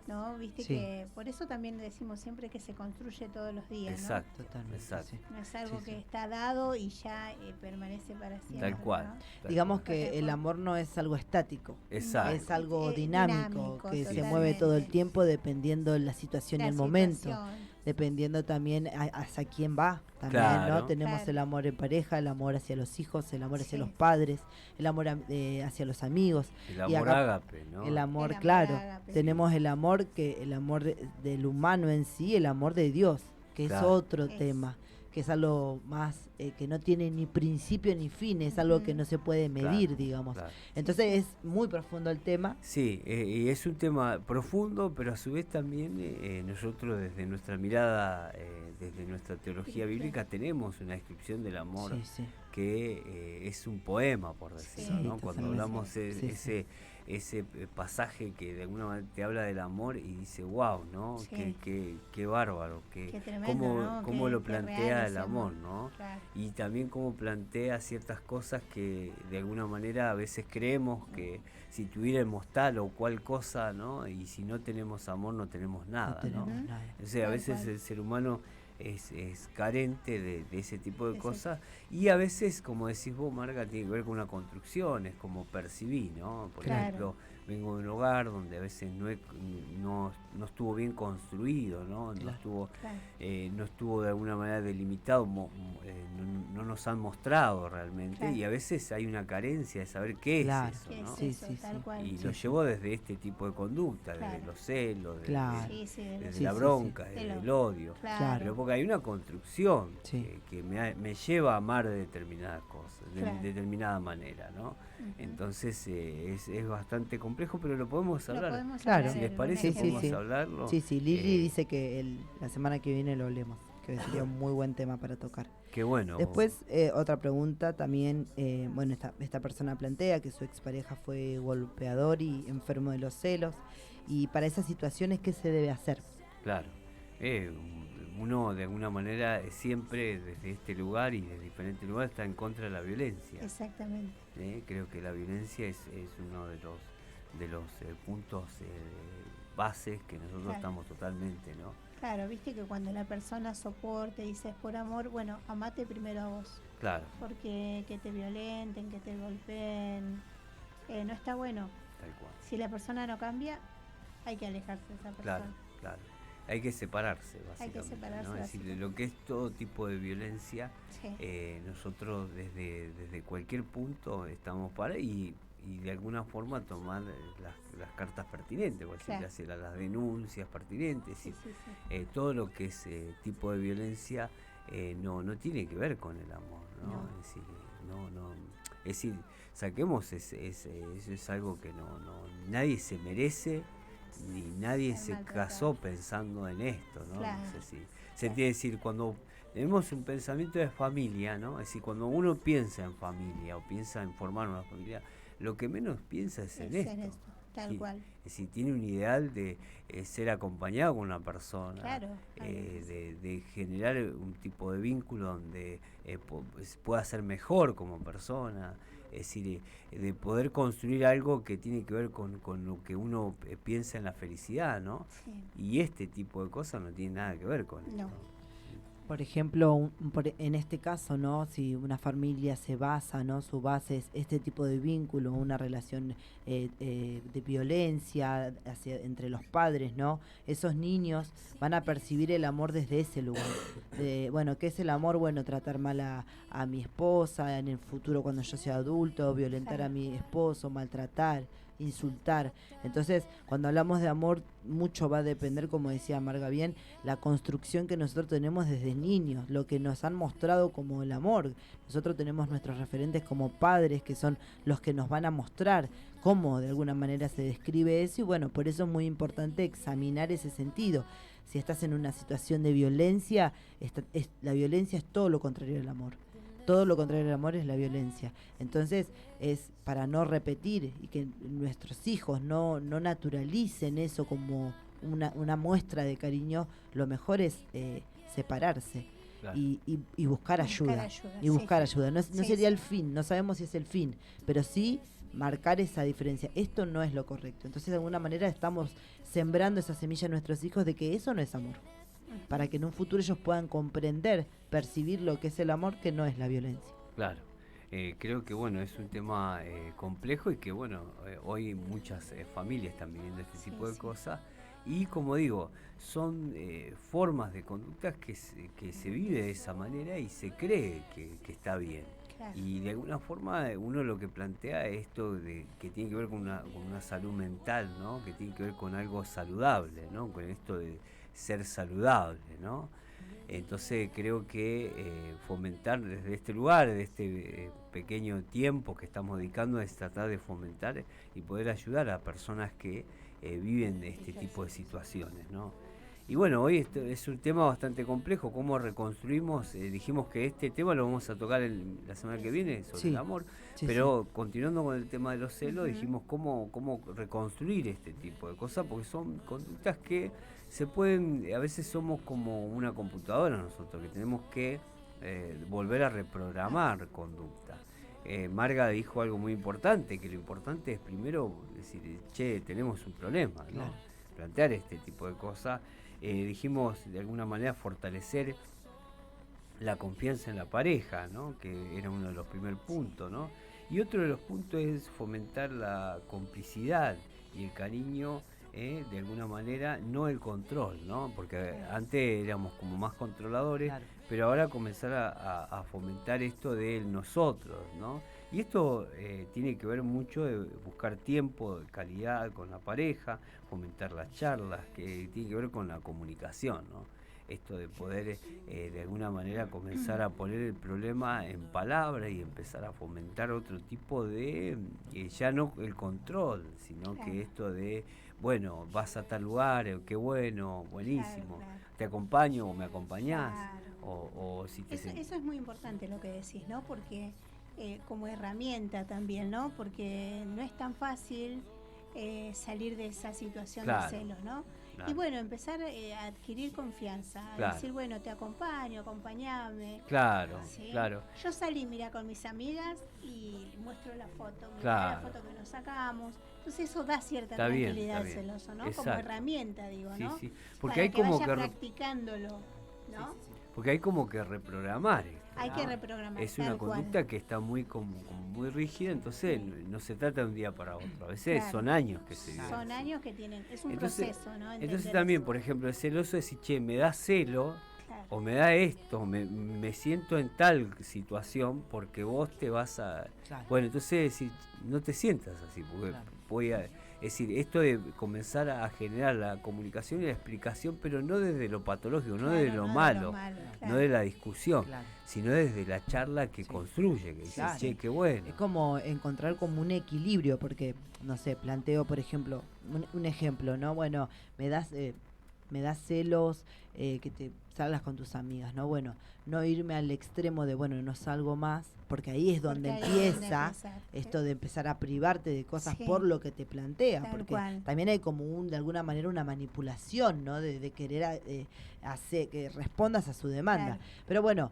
S3: ¿no? Viste que por eso también decimos siempre que se construye todos los días,
S2: exacto,
S3: ¿no?
S2: Exacto.
S3: No es algo que está dado y ya permanece para siempre.
S2: Tal cual.
S3: ¿no?
S4: Digamos que el amor no es algo estático, es algo dinámico que
S3: totalmente.
S4: se mueve todo el tiempo dependiendo de la situación y el momento. Dependiendo también hacia quién va también, ¿no? Tenemos el amor en pareja, el amor hacia los hijos, el amor hacia los padres, el amor hacia los amigos.
S2: El amor ágape, ¿no?
S4: El amor ágape. Tenemos el amor del humano en sí, el amor de Dios, que es otro tema, que es algo más que no tiene ni principio ni fin, es algo que no se puede medir, digamos. Entonces es muy profundo el tema.
S2: Sí, y es un tema profundo, pero a su vez también nosotros desde nuestra mirada, desde nuestra teología bíblica, tenemos una descripción del amor que es un poema, por decirlo, ¿no? Cuando hablamos ese pasaje que de alguna manera te habla del amor y dice, wow, ¿no? Qué bárbaro, cómo lo plantea el amor, ¿no? Y también cómo plantea ciertas cosas que de alguna manera a veces creemos que si tuviéramos tal o cual cosa, ¿no? Y si no tenemos amor no tenemos nada, ¿no? Entonces a veces el ser humano es carente de ese tipo de cosas y a veces, como decís vos, Marga, tiene que ver con una construcción, es como percibí, ¿no? Por ejemplo, vengo de un hogar donde a veces no estuvo bien construido, ¿no? No estuvo de alguna manera delimitado, no no nos han mostrado realmente, y a veces hay una carencia de saber qué es eso, ¿no? Y lo llevó desde este tipo de conducta, desde los celos, desde la bronca, desde el odio, pero porque hay una construcción que me lleva a amar de determinadas cosas, de determinada manera, ¿no? Entonces es bastante complejo, pero lo podemos hablar. Si les parece, podemos hablarlo.
S4: Lili dice que la semana que viene lo hablemos, que sería un muy buen tema para tocar.
S2: Qué bueno.
S4: Después, otra pregunta también, bueno, esta persona plantea que su expareja fue golpeador y enfermo de los celos, y para esas situaciones, ¿qué se debe hacer?
S2: Claro, uno de alguna manera siempre desde este lugar y de diferentes lugares está en contra de la violencia.
S3: Exactamente.
S2: Creo que la violencia es uno de los puntos bases que nosotros estamos totalmente, ¿no?
S3: Claro, viste que cuando la persona soporte y dices por amor, bueno, amate primero a vos.
S2: Claro.
S3: Porque que te violenten, que te golpeen, no está bueno.
S2: Tal cual.
S3: Si la persona no cambia, hay que alejarse de esa persona.
S2: Claro. Hay que separarse, básicamente.
S3: Hay que separarse,
S2: ¿no? Es decir, lo que es todo tipo de violencia, nosotros desde cualquier punto estamos para y de alguna forma tomar las cartas pertinentes, por decir, hacer las denuncias pertinentes, todo lo que es tipo de violencia no tiene que ver con el amor, ¿no? Es decir, saquemos eso es algo que no nadie se merece, ni nadie se casó pensando en esto, ¿no?
S3: Claro.
S2: No sé si se tiene que decir, cuando tenemos un pensamiento de familia, ¿no? Es decir, cuando uno piensa en familia o piensa en formar una familia, lo que menos piensa es en esto.
S3: Tal cual.
S2: Es decir, tiene un ideal de ser acompañado con una persona, de generar un tipo de vínculo donde pueda ser mejor como persona, es decir, de poder construir algo que tiene que ver con lo que uno piensa en la felicidad, ¿no? Y este tipo de cosas no tiene nada que ver con esto.
S4: Por ejemplo, en este caso, ¿no? Si una familia se basa, ¿no? Su base es este tipo de vínculo, una relación de violencia entre los padres, ¿no? Esos niños van a percibir el amor desde ese lugar. Bueno, ¿qué es el amor? Bueno, tratar mal a mi esposa en el futuro cuando yo sea adulto, violentar a mi esposo, maltratar, insultar. Entonces, cuando hablamos de amor, mucho va a depender, como decía Marga bien, la construcción que nosotros tenemos desde niños, lo que nos han mostrado como el amor. Nosotros tenemos nuestros referentes como padres, que son los que nos van a mostrar cómo de alguna manera se describe eso, y bueno, por eso es muy importante examinar ese sentido. Si estás en una situación de violencia, la violencia es todo lo contrario del amor. Todo lo contrario del amor es la violencia. Entonces, es para no repetir y que nuestros hijos no naturalicen eso como una muestra de cariño, lo mejor es separarse y buscar ayuda. Y buscar ayuda. No sería el fin, no sabemos si es el fin, pero sí marcar esa diferencia. Esto no es lo correcto. Entonces, de alguna manera estamos sembrando esa semilla en nuestros hijos de que eso no es amor, para que en un futuro ellos puedan comprender, percibir lo que es el amor, que no es la violencia.
S2: Claro, creo que bueno, es un tema complejo y que bueno, hoy muchas familias están viviendo este tipo de cosas, y como digo, son formas de conductas que se vive de esa manera y se cree que está bien. Y de alguna forma uno lo que plantea es esto de que tiene que ver con una salud mental, ¿no? Que tiene que ver con algo saludable, ¿no? Con esto de ser saludable, ¿no? Entonces creo que fomentar desde este lugar, de este pequeño tiempo que estamos dedicando, es tratar de fomentar y poder ayudar a personas que viven este tipo de situaciones, ¿no? Y bueno, hoy es un tema bastante complejo, cómo reconstruimos, dijimos que este tema lo vamos a tocar la semana que viene, sobre el amor, pero continuando con el tema de los celos, dijimos cómo reconstruir este tipo de cosas, porque son conductas que se pueden, a veces somos como una computadora nosotros, que tenemos que volver a reprogramar conducta. Marga dijo algo muy importante, que lo importante es primero decir, tenemos un problema, ¿no? Claro. Plantear este tipo de cosas. Dijimos de alguna manera fortalecer la confianza en la pareja, ¿no? Que era uno de los primeros puntos, ¿no? Y otro de los puntos es fomentar la complicidad y el cariño de alguna manera, no el control, ¿no? Porque antes éramos como más controladores, claro, pero ahora comenzar a fomentar esto del nosotros, ¿no? Y esto tiene que ver mucho de buscar tiempo de calidad con la pareja, fomentar las charlas, que tiene que ver con la comunicación, ¿no? Esto de poder de alguna manera comenzar a poner el problema en palabras y empezar a fomentar otro tipo de, ya no el control, sino que esto de, bueno, vas a tal lugar, qué bueno, buenísimo, te acompaño o me acompañás, o si te
S3: eso es muy importante lo que decís, ¿no? Porque como herramienta también, ¿no? Porque no es tan fácil salir de esa situación de celos, ¿no? Claro. Y bueno, empezar a adquirir confianza, a decir, bueno, te acompaño, acompañame.
S2: Claro, claro.
S3: Yo salí, mira, con mis amigas y muestro la foto, mira la foto que nos sacamos. Entonces eso da cierta tranquilidad al celoso, ¿no? Exacto. Como herramienta, digo, ¿no?
S2: Sí, sí. Porque
S3: para
S2: hay como
S3: vaya practicándolo, ¿no?
S2: Porque hay como que reprogramar esto.
S3: Hay que reprogramar.
S2: Es una conducta que está muy como muy rígida, entonces no se trata de un día para otro. A veces son años que se viven.
S3: Son años que tienen, es un proceso, ¿no?
S2: Entonces también, por ejemplo, el celoso es decir, che, me da celo, o me da esto, me siento en tal situación porque vos te vas a... Bueno, entonces decir, no te sientas así, porque voy a... Es decir, esto de comenzar a generar la comunicación y la explicación, pero no desde lo patológico, no desde lo malo, no de la discusión, sino desde la charla que construye, que dice, che, qué bueno.
S4: Es como encontrar como un equilibrio, porque, no sé, planteo, por ejemplo, un ejemplo, ¿no? Bueno, me das celos, que te salgas con tus amigas, ¿no? Bueno, no irme al extremo de, bueno, no salgo más, porque ahí es donde empieza esto de empezar a privarte de cosas por lo que te plantea, porque también hay como de alguna manera una manipulación, ¿no? De querer hacer que respondas a su demanda. Pero bueno,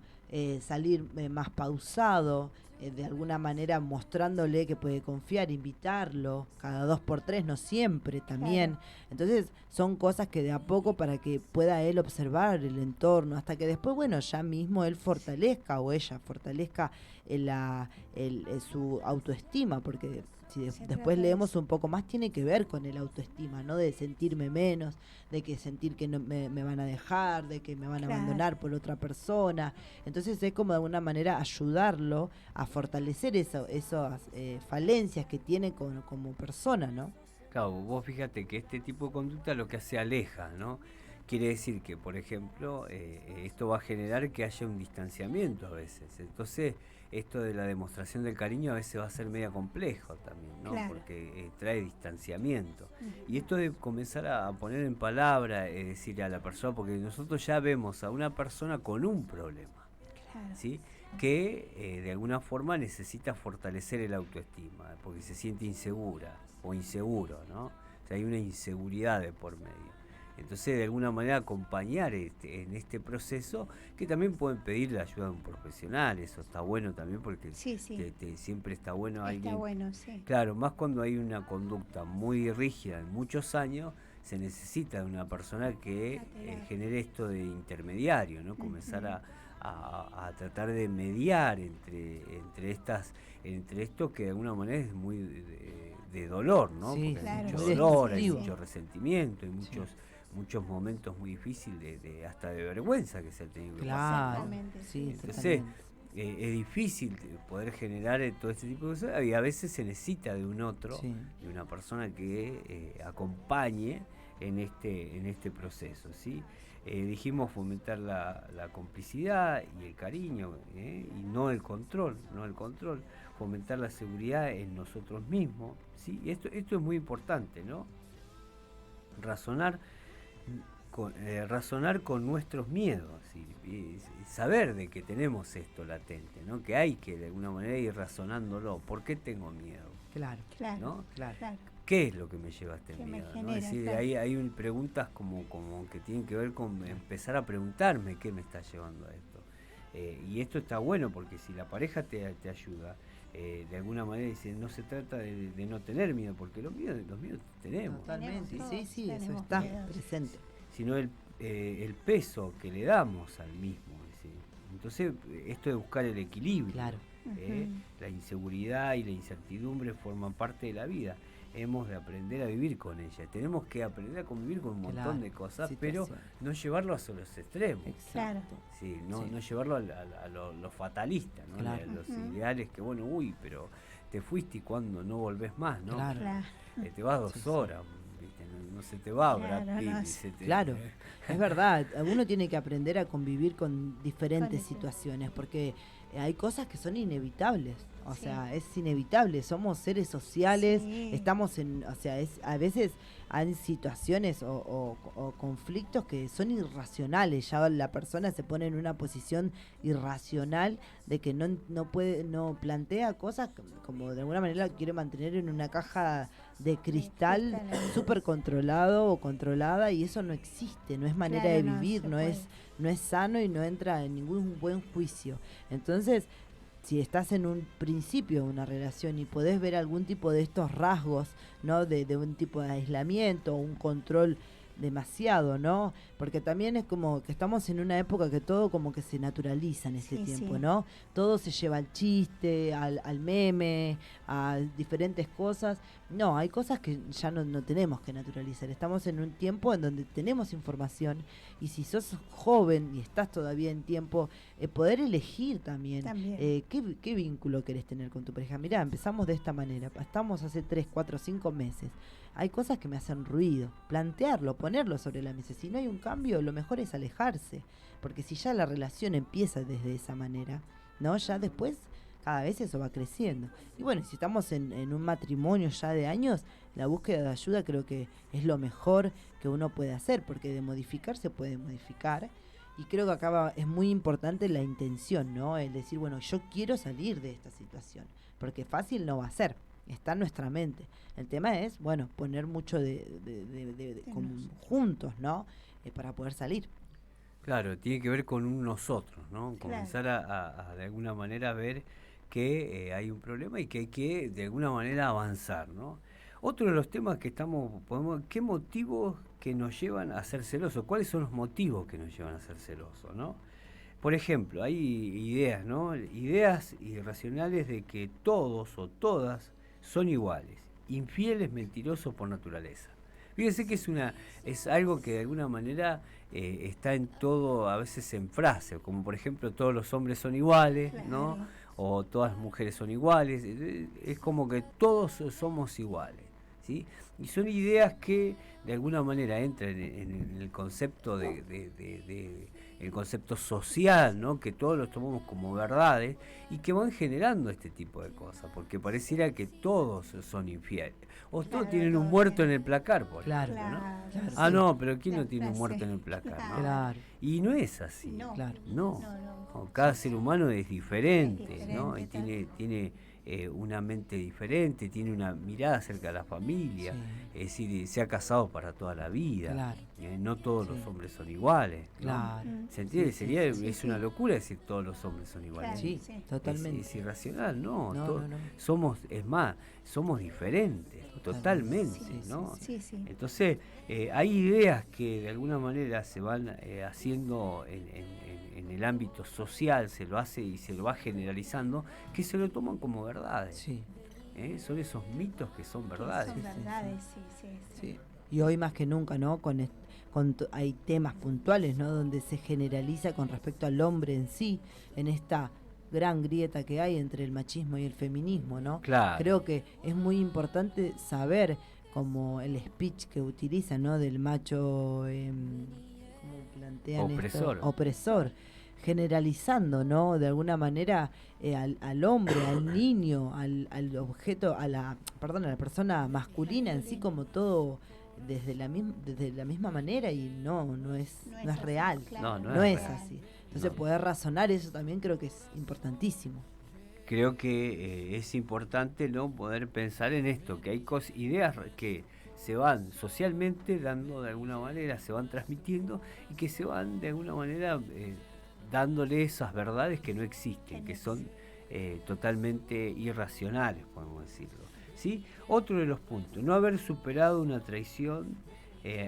S4: salir más pausado, de alguna manera mostrándole que puede confiar, invitarlo cada 2x3, no siempre también. Entonces son cosas que de a poco para que pueda él observar el entorno, hasta que después, bueno, ya mismo él fortalezca o ella fortalezca su autoestima, porque si después leemos un poco más, tiene que ver con el autoestima, ¿no? De sentirme menos, de que sentir que no me van a dejar, de que me van a abandonar por otra persona. Entonces es como de alguna manera ayudarlo a fortalecer esas falencias que tiene como persona, ¿no?
S2: Claro, vos fíjate que este tipo de conducta lo que hace aleja, ¿no? Quiere decir que, por ejemplo, esto va a generar que haya un distanciamiento a veces. Entonces, esto de la demostración del cariño a veces va a ser media complejo también, ¿no? Porque trae distanciamiento. Y esto de comenzar a poner en palabra, decirle a la persona, porque nosotros ya vemos a una persona con un problema, ¿sí? Que de alguna forma necesita fortalecer el autoestima, porque se siente insegura o inseguro, ¿no? O sea, hay una inseguridad de por medio. Entonces, de alguna manera, acompañar en este proceso, que también pueden pedir la ayuda de un profesional, eso está bueno también, porque siempre está bueno alguien.
S3: Está bueno, sí.
S2: Claro, más cuando hay una conducta muy rígida en muchos años, se necesita de una persona que genere esto de intermediario, ¿no? Comenzar a tratar de mediar entre esto que de alguna manera es muy de dolor, ¿no?
S4: Sí,
S2: porque hay mucho dolor, hay mucho resentimiento, hay muchos momentos muy difíciles hasta de vergüenza que se ha tenido que pasar, ¿no? Entonces es difícil poder generar todo este tipo de cosas y a veces se necesita de un otro, de una persona que acompañe en este proceso, ¿sí? Dijimos fomentar la complicidad y el cariño, y no el control, fomentar la seguridad en nosotros mismos, ¿sí? Y esto es muy importante, ¿no? Razonar con nuestros miedos, y saber de que tenemos esto latente, ¿no? Que hay que de alguna manera ir razonándolo. ¿Por qué tengo miedo?
S4: Claro.
S2: ¿No? ¿Qué es lo que me lleva a este miedo? ¿No? Es decir, hay preguntas como que tienen que ver con empezar a preguntarme qué me está llevando a esto. Y esto está bueno porque si la pareja te ayuda, de alguna manera dice, no se trata de no tener miedo, porque los miedos tenemos.
S4: Totalmente, sí, eso está presente.
S2: Sino el peso que le damos al mismo. ¿Sí? Entonces, esto de buscar el equilibrio, la inseguridad y la incertidumbre forman parte de la vida. hemos de aprender a vivir con ella. Tenemos que aprender a convivir con un montón de cosas, pero no llevarlo a los extremos.
S3: Exacto.
S2: Sí, no llevarlo a lo fatalista, ¿no?
S4: Claro.
S2: Los ideales que, bueno, pero te fuiste y cuando no volvés más, ¿no?
S4: Claro.
S2: Te vas 2 horas, ¿viste? No se te va, Brad Pitt.
S4: Claro, es verdad. Uno tiene que aprender a convivir con diferentes situaciones, porque hay cosas que son inevitables. O sea, es inevitable, somos seres sociales, estamos a veces hay situaciones o conflictos que son irracionales, ya la persona se pone en una posición irracional de que no plantea cosas como de alguna manera quiere mantener en una caja de cristal súper controlado o controlada, y eso no existe, no es manera de vivir, no es sano y no entra en ningún buen juicio. Entonces, si estás en un principio de una relación y podés ver algún tipo de estos rasgos, ¿no? De un tipo de aislamiento, un control demasiado, ¿no? Porque también es como que estamos en una época que todo como que se naturaliza en este tiempo, ¿no? Todo se lleva al chiste, al meme, a diferentes cosas. No, hay cosas que ya no tenemos que naturalizar. Estamos en un tiempo en donde tenemos información, y si sos joven y estás todavía en tiempo, poder elegir también. ¿Qué vínculo querés tener con tu pareja? Mirá, empezamos de esta manera, estamos hace 3, 4, 5 meses. Hay cosas que me hacen ruido, plantearlo, ponerlo sobre la mesa. Si no hay un cambio, lo mejor es alejarse, porque si ya la relación empieza desde esa manera, ¿no? Ya después cada vez eso va creciendo. Y bueno, si estamos en un matrimonio ya de años, la búsqueda de ayuda creo que es lo mejor que uno puede hacer, porque de modificar se puede modificar. Y creo que acá es muy importante la intención, ¿no? El decir, bueno, yo quiero salir de esta situación, porque fácil no va a ser. Está en nuestra mente. El tema es, bueno, poner mucho juntos, ¿no? Para poder salir.
S2: Claro, tiene que ver con un nosotros, ¿no? Comenzar a de alguna manera ver que hay un problema y que hay que de alguna manera avanzar, ¿no? Otro de los temas que ¿qué motivos que nos llevan a ser celosos? ¿Cuáles son los motivos que nos llevan a ser celosos, ¿no? Por ejemplo, hay ideas, ¿no? Ideas irracionales de que todos o todas son iguales, infieles, mentirosos por naturaleza. Fíjense que es algo que de alguna manera está en todo, a veces en frase, como por ejemplo todos los hombres son iguales, ¿no? O todas las mujeres son iguales. Es como que todos somos iguales, ¿sí? Y son ideas que de alguna manera entran en el concepto el concepto social, ¿no? Que todos los tomamos como verdades y que van generando este tipo de cosas, porque pareciera que todos son infieles. O todos tienen un muerto en el placar, por ejemplo, ¿no? No, pero ¿quién no tiene un muerto en el placar? ¿No?
S4: Claro.
S2: Y no es así. No. Cada ser humano es diferente, ¿no? Y tiene una mente diferente, tiene una mirada acerca de la familia, es decir, se ha casado para toda la vida, no todos los hombres son iguales, ¿no? ¿Se entiende? Es una locura decir todos los hombres son iguales.
S4: Totalmente.
S2: Es irracional, no. Somos diferentes, totalmente, ¿no? Entonces, hay ideas que de alguna manera se van haciendo en el ámbito social, se lo hace y se lo va generalizando, que se lo toman como verdades. Son esos mitos que son verdades.
S3: Son verdades, sí.
S4: Y hoy más que nunca, ¿no? Hay temas puntuales, ¿no? Donde se generaliza con respecto al hombre en sí, en esta gran grieta que hay entre el machismo y el feminismo, ¿no?
S2: Claro.
S4: Creo que es muy importante saber como el speech que utilizan, ¿no? Del macho, ¿cómo plantean opresor, generalizando, ¿no? De alguna manera al hombre, al niño, al objeto, a la persona masculina en sí como todo desde la misma manera, y no es real, no es así. Entonces poder razonar eso también creo que es importantísimo.
S2: Creo que es importante, ¿no? Poder pensar en esto, que hay ideas que se van socialmente dando de alguna manera, se van transmitiendo y que se van de alguna manera dándole esas verdades que no existen, que son totalmente irracionales, podemos decirlo, ¿sí? Otro de los puntos, no haber superado una traición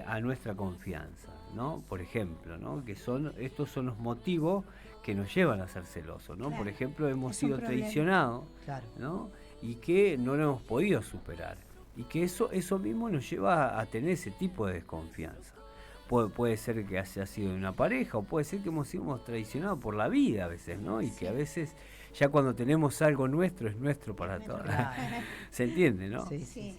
S2: a nuestra confianza, ¿no? Por ejemplo, ¿no? Que estos son los motivos que nos llevan a ser celosos, ¿no? Por ejemplo, hemos sido traicionados, ¿no? Y que no lo hemos podido superar. Y que eso mismo nos lleva a tener ese tipo de desconfianza. Puede ser que haya sido de una pareja, o puede ser que hemos sido traicionados por la vida a veces, ¿no? Y que a veces ya cuando tenemos algo nuestro, es nuestro para todos. ¿Se entiende, no?
S3: Sí.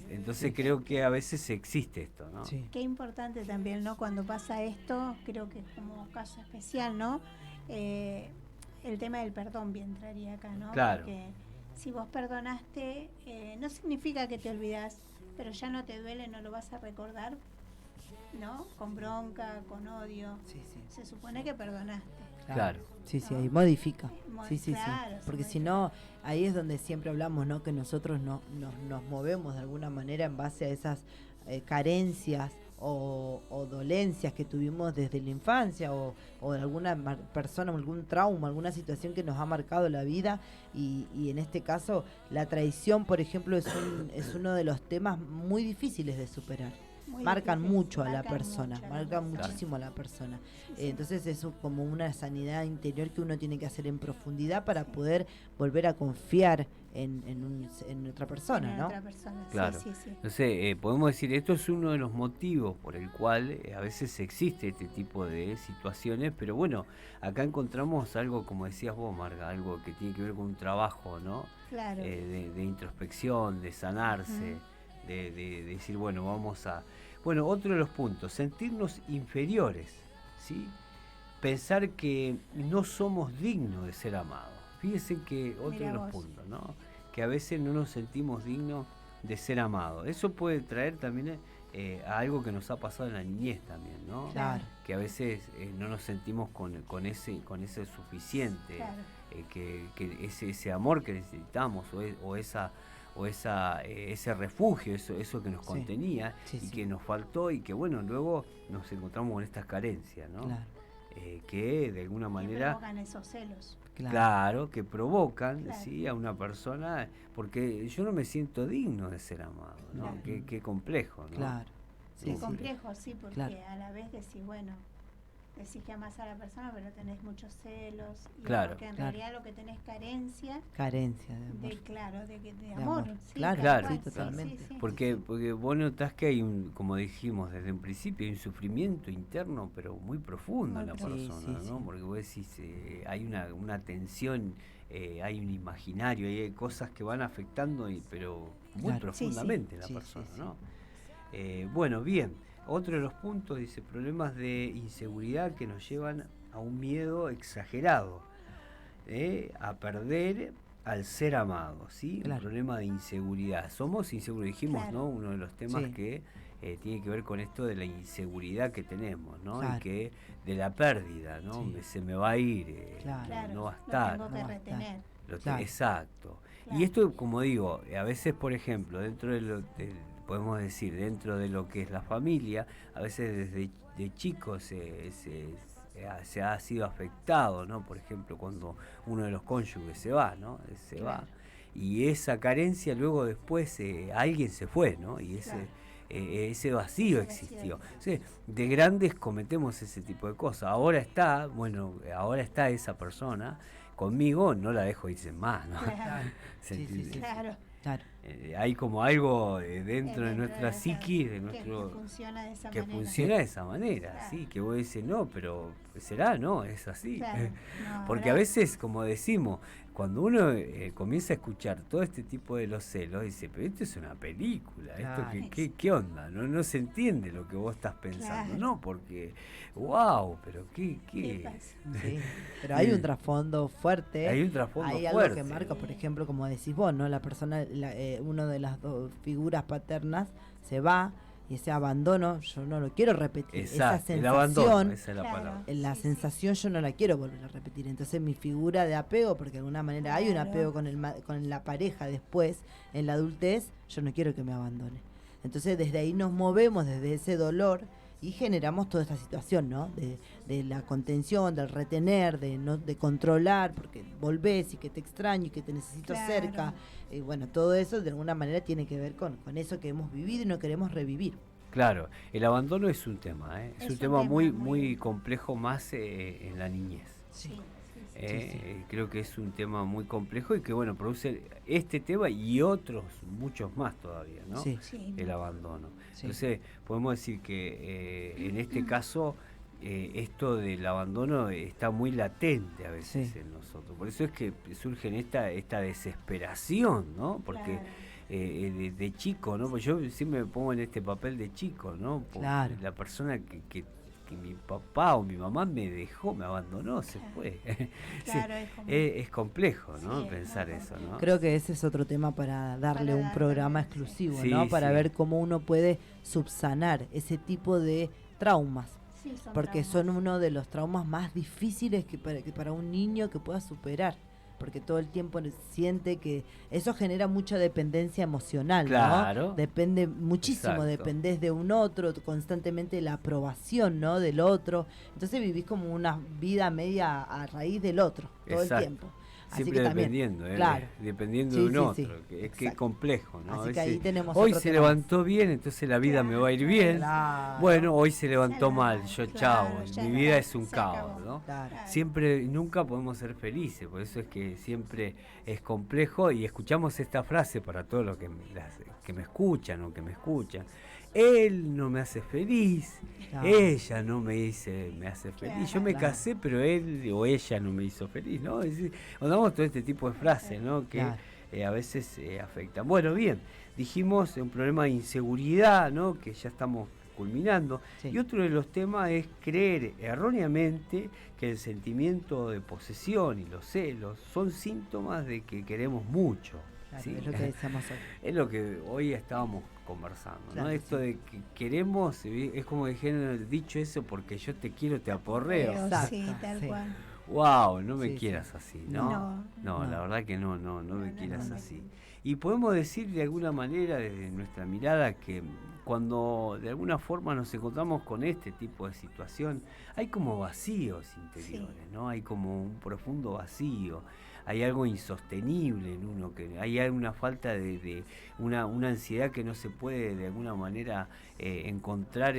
S2: Entonces creo que a veces existe esto, ¿no?
S3: Sí. Qué importante también, ¿no? Cuando pasa esto, creo que como caso especial, ¿no? El tema del perdón bien entraría acá, ¿no?
S2: Claro.
S3: Porque si vos perdonaste, no significa que te olvidás, pero ya no te duele, no lo vas a recordar, ¿no? Con bronca, con odio.
S4: Sí.
S3: Se supone que perdonaste.
S2: Claro.
S4: Sí, ahí modifica.
S3: Claro,
S4: porque si no, ahí es donde siempre hablamos, ¿no? Que nosotros nos movemos de alguna manera en base a esas carencias o dolencias que tuvimos desde la infancia o de alguna persona, algún trauma, alguna situación que nos ha marcado la vida y en este caso la traición, por ejemplo, es uno de los temas muy difíciles de superar. Marcan mucho a la persona, marcan muchísimo a la persona. Entonces es como una sanidad interior que uno tiene que hacer en profundidad para poder volver a confiar en otra persona, ¿no?
S2: Claro. Entonces podemos decir, esto es uno de los motivos por el cual a veces existe este tipo de situaciones, pero bueno, acá encontramos algo, como decías vos, Marga, algo que tiene que ver con un trabajo, ¿no?
S3: Claro.
S2: De introspección, de sanarse. De decir, bueno, vamos a... Bueno, otro de los puntos, sentirnos inferiores, ¿sí? Pensar que no somos dignos de ser amados. Fíjense que otro de los puntos, ¿no? Que a veces no nos sentimos dignos de ser amados. Eso puede traer también a algo que nos ha pasado en la niñez también, ¿no?
S4: Claro.
S2: Que a veces no nos sentimos con ese suficiente,
S3: claro.
S2: Que ese amor que necesitamos o ese refugio, eso que nos contenía que nos faltó y que bueno, luego nos encontramos con estas carencias, ¿no?
S4: Claro.
S2: Que de alguna manera...
S3: Que provocan esos celos.
S2: Claro, que provocan ¿sí? a una persona, porque yo no me siento digno de ser amado, ¿no?
S3: Claro.
S2: Qué complejo, ¿no?
S4: Claro.
S3: Qué complejo, sí, porque
S4: claro.
S3: a la vez decís, bueno, decís que amás a la persona, pero tenés muchos celos. Y
S2: claro.
S3: Porque en realidad lo que tenés carencia de amor. De amor. Sí,
S2: claro.
S4: Sí, totalmente.
S3: Sí.
S2: Porque vos notás que hay como dijimos desde un principio, hay un sufrimiento interno, pero muy profundo en la persona, ¿no? Porque vos decís, hay una tensión, hay un imaginario, hay cosas que van afectando, pero muy profundamente en la persona, ¿no? Bueno, bien. Otro de los puntos, dice, problemas de inseguridad que nos llevan a un miedo exagerado, a perder al ser amado, ¿sí?
S4: Claro.
S2: Un problema de inseguridad. Somos inseguros, dijimos,
S3: claro.
S2: ¿no? Uno de los temas que tiene que ver con esto de la inseguridad que tenemos, ¿no?
S4: Claro.
S2: Y que de la pérdida, ¿no? Se me va a ir, no va a estar.
S3: Lo tengo que retener.
S2: Exacto.
S3: Claro.
S2: Y esto, como digo, a veces, por ejemplo, dentro podemos decir, dentro de lo que es la familia, a veces desde de chicos se ha sido afectado, ¿no? Por ejemplo, cuando uno de los cónyuges se va, ¿no? Va. Y esa carencia luego después alguien se fue, ¿no? Y ese vacío existió. Sí, de grandes cometemos ese tipo de cosas. Ahora está esa persona conmigo, no la dejo irse más, ¿no?
S3: Claro.
S4: Claro.
S2: Hay como algo dentro de nuestra psiquis,
S3: que funciona de esa manera.
S2: Claro. Sí, que vos decís, no, pero será, no, es así.
S3: Claro. No,
S2: porque a veces, como decimos, cuando uno comienza a escuchar todo este tipo de los celos, dice, pero esto es una película,
S4: claro.
S2: ¿esto qué onda? No se entiende lo que vos estás pensando,
S3: claro.
S2: ¿no? Porque, wow, pero ¿qué?
S4: Sí, pero hay un trasfondo fuerte.
S2: Hay un trasfondo fuerte.
S4: Hay algo que marca, por ejemplo, como decís vos, ¿no? La persona, una de las dos figuras paternas se va y ese abandono yo no lo quiero repetir.
S2: Exacto,
S4: esa
S2: el abandono,
S4: sensación,
S2: esa es la palabra.
S4: La sensación yo no la quiero volver a repetir. Entonces mi figura de apego, porque de alguna manera hay un apego con la pareja después, en la adultez, yo no quiero que me abandone. Entonces desde ahí nos movemos, desde ese dolor, y generamos toda esta situación, ¿no? De la contención, del retener, de controlar, porque volvés y que te extraño y que te necesito cerca. Bueno, todo eso de alguna manera tiene que ver con eso que hemos vivido y no queremos revivir.
S2: Claro, el abandono es un tema, es un tema muy complejo más en la niñez.
S3: Sí.
S2: Creo que es un tema muy complejo y que bueno, produce este tema y otros muchos más todavía, ¿no? El abandono. Entonces podemos decir que en este caso esto del abandono está muy latente a veces en nosotros. Por eso es que surge esta desesperación, ¿no? Porque de chico, ¿no? Pues yo siempre me pongo en este papel de chico, ¿no? La persona que mi papá o mi mamá me dejó, me abandonó, se fue. Es complejo, ¿no? Pensar eso, ¿no?
S4: Creo que ese es otro tema para darle un programa exclusivo, ¿no? Para ver cómo uno puede subsanar ese tipo de traumas. Porque son uno de los traumas más difíciles que para un niño que pueda superar. Porque todo el tiempo siente que eso genera mucha dependencia emocional, ¿no? Depende muchísimo, dependés de un otro, constantemente la aprobación, ¿no? Del otro. Entonces vivís como una vida media a raíz del otro, todo el tiempo.
S2: Siempre
S4: así que
S2: dependiendo, dependiendo de un otro, que es complejo, ¿no?
S4: Así que ahí tenemos
S2: hoy se levantó bien, entonces la vida me va a ir bien. Bueno, hoy se levantó mal, yo chao, mi vida es un caos, ¿no? Siempre, nunca podemos ser felices, por eso es que siempre es complejo y escuchamos esta frase para todos los que me escuchan o que me escuchan. Él no me hace feliz, ella no me hace feliz, yo me casé pero él o ella no me hizo feliz, ¿no? Damos todo este tipo de frases, ¿no? Que a veces afectan. Bueno, bien, dijimos un problema de inseguridad, ¿no? Que ya estamos culminando. Y otro de los temas es creer erróneamente que el sentimiento de posesión y los celos son síntomas de que queremos mucho. ¿Sí?
S4: Es lo que decíamos hoy.
S2: Es lo que hoy estábamos conversando, ¿no? Esto de que queremos, es como dijeron el dicho eso, porque yo te quiero, te aporreo.
S3: Sí, tal cual.
S2: Wow, no me quieras así, ¿no? No, la verdad que no me quieras así. Y podemos decir de alguna manera, desde nuestra mirada, que cuando de alguna forma nos encontramos con este tipo de situación, hay como vacíos interiores, ¿no? Hay como un profundo vacío. Hay algo insostenible en uno, que hay una falta de una ansiedad que no se puede de alguna manera encontrar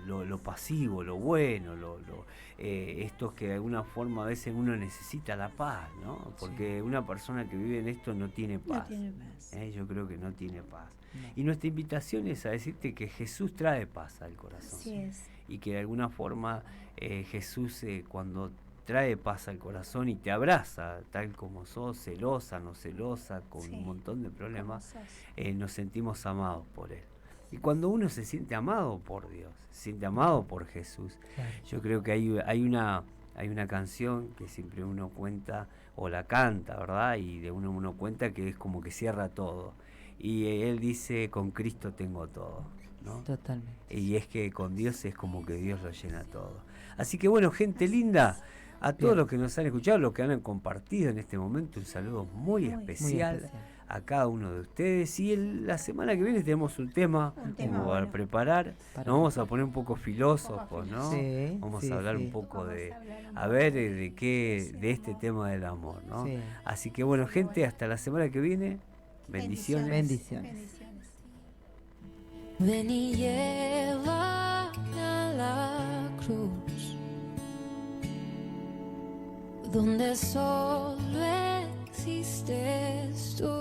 S2: lo pasivo, lo bueno, esto que de alguna forma a veces uno necesita la paz, ¿no? Porque una persona que vive en esto no tiene paz. Yo creo que no tiene paz. No. Y nuestra invitación es a decirte que Jesús trae paz al corazón.
S3: Así es.
S2: Y que de alguna forma Jesús cuando trae paz al corazón y te abraza tal como sos, celosa, no celosa, con un montón de problemas, nos sentimos amados por Él. Y cuando uno se siente amado por Dios, se siente amado por Jesús, yo creo que hay una canción que siempre uno cuenta o la canta, ¿verdad? Y de uno cuenta que es como que cierra todo. Y Él dice, con Cristo tengo todo, ¿no?
S4: Totalmente.
S2: Y es que con Dios es como que Dios lo llena todo. Así que bueno, gente linda, a todos los que nos han escuchado, los que han compartido en este momento, un saludo muy especial a cada uno de ustedes. Y la semana que viene tenemos un tema para preparar. Nos vamos a poner un poco filósofos, ¿no? Vamos a hablar un poco de este tema del amor, ¿no? Así que bueno, gente, hasta la semana que viene. Bendiciones.
S9: Ven y lleva a la cruz, donde solo existes tú.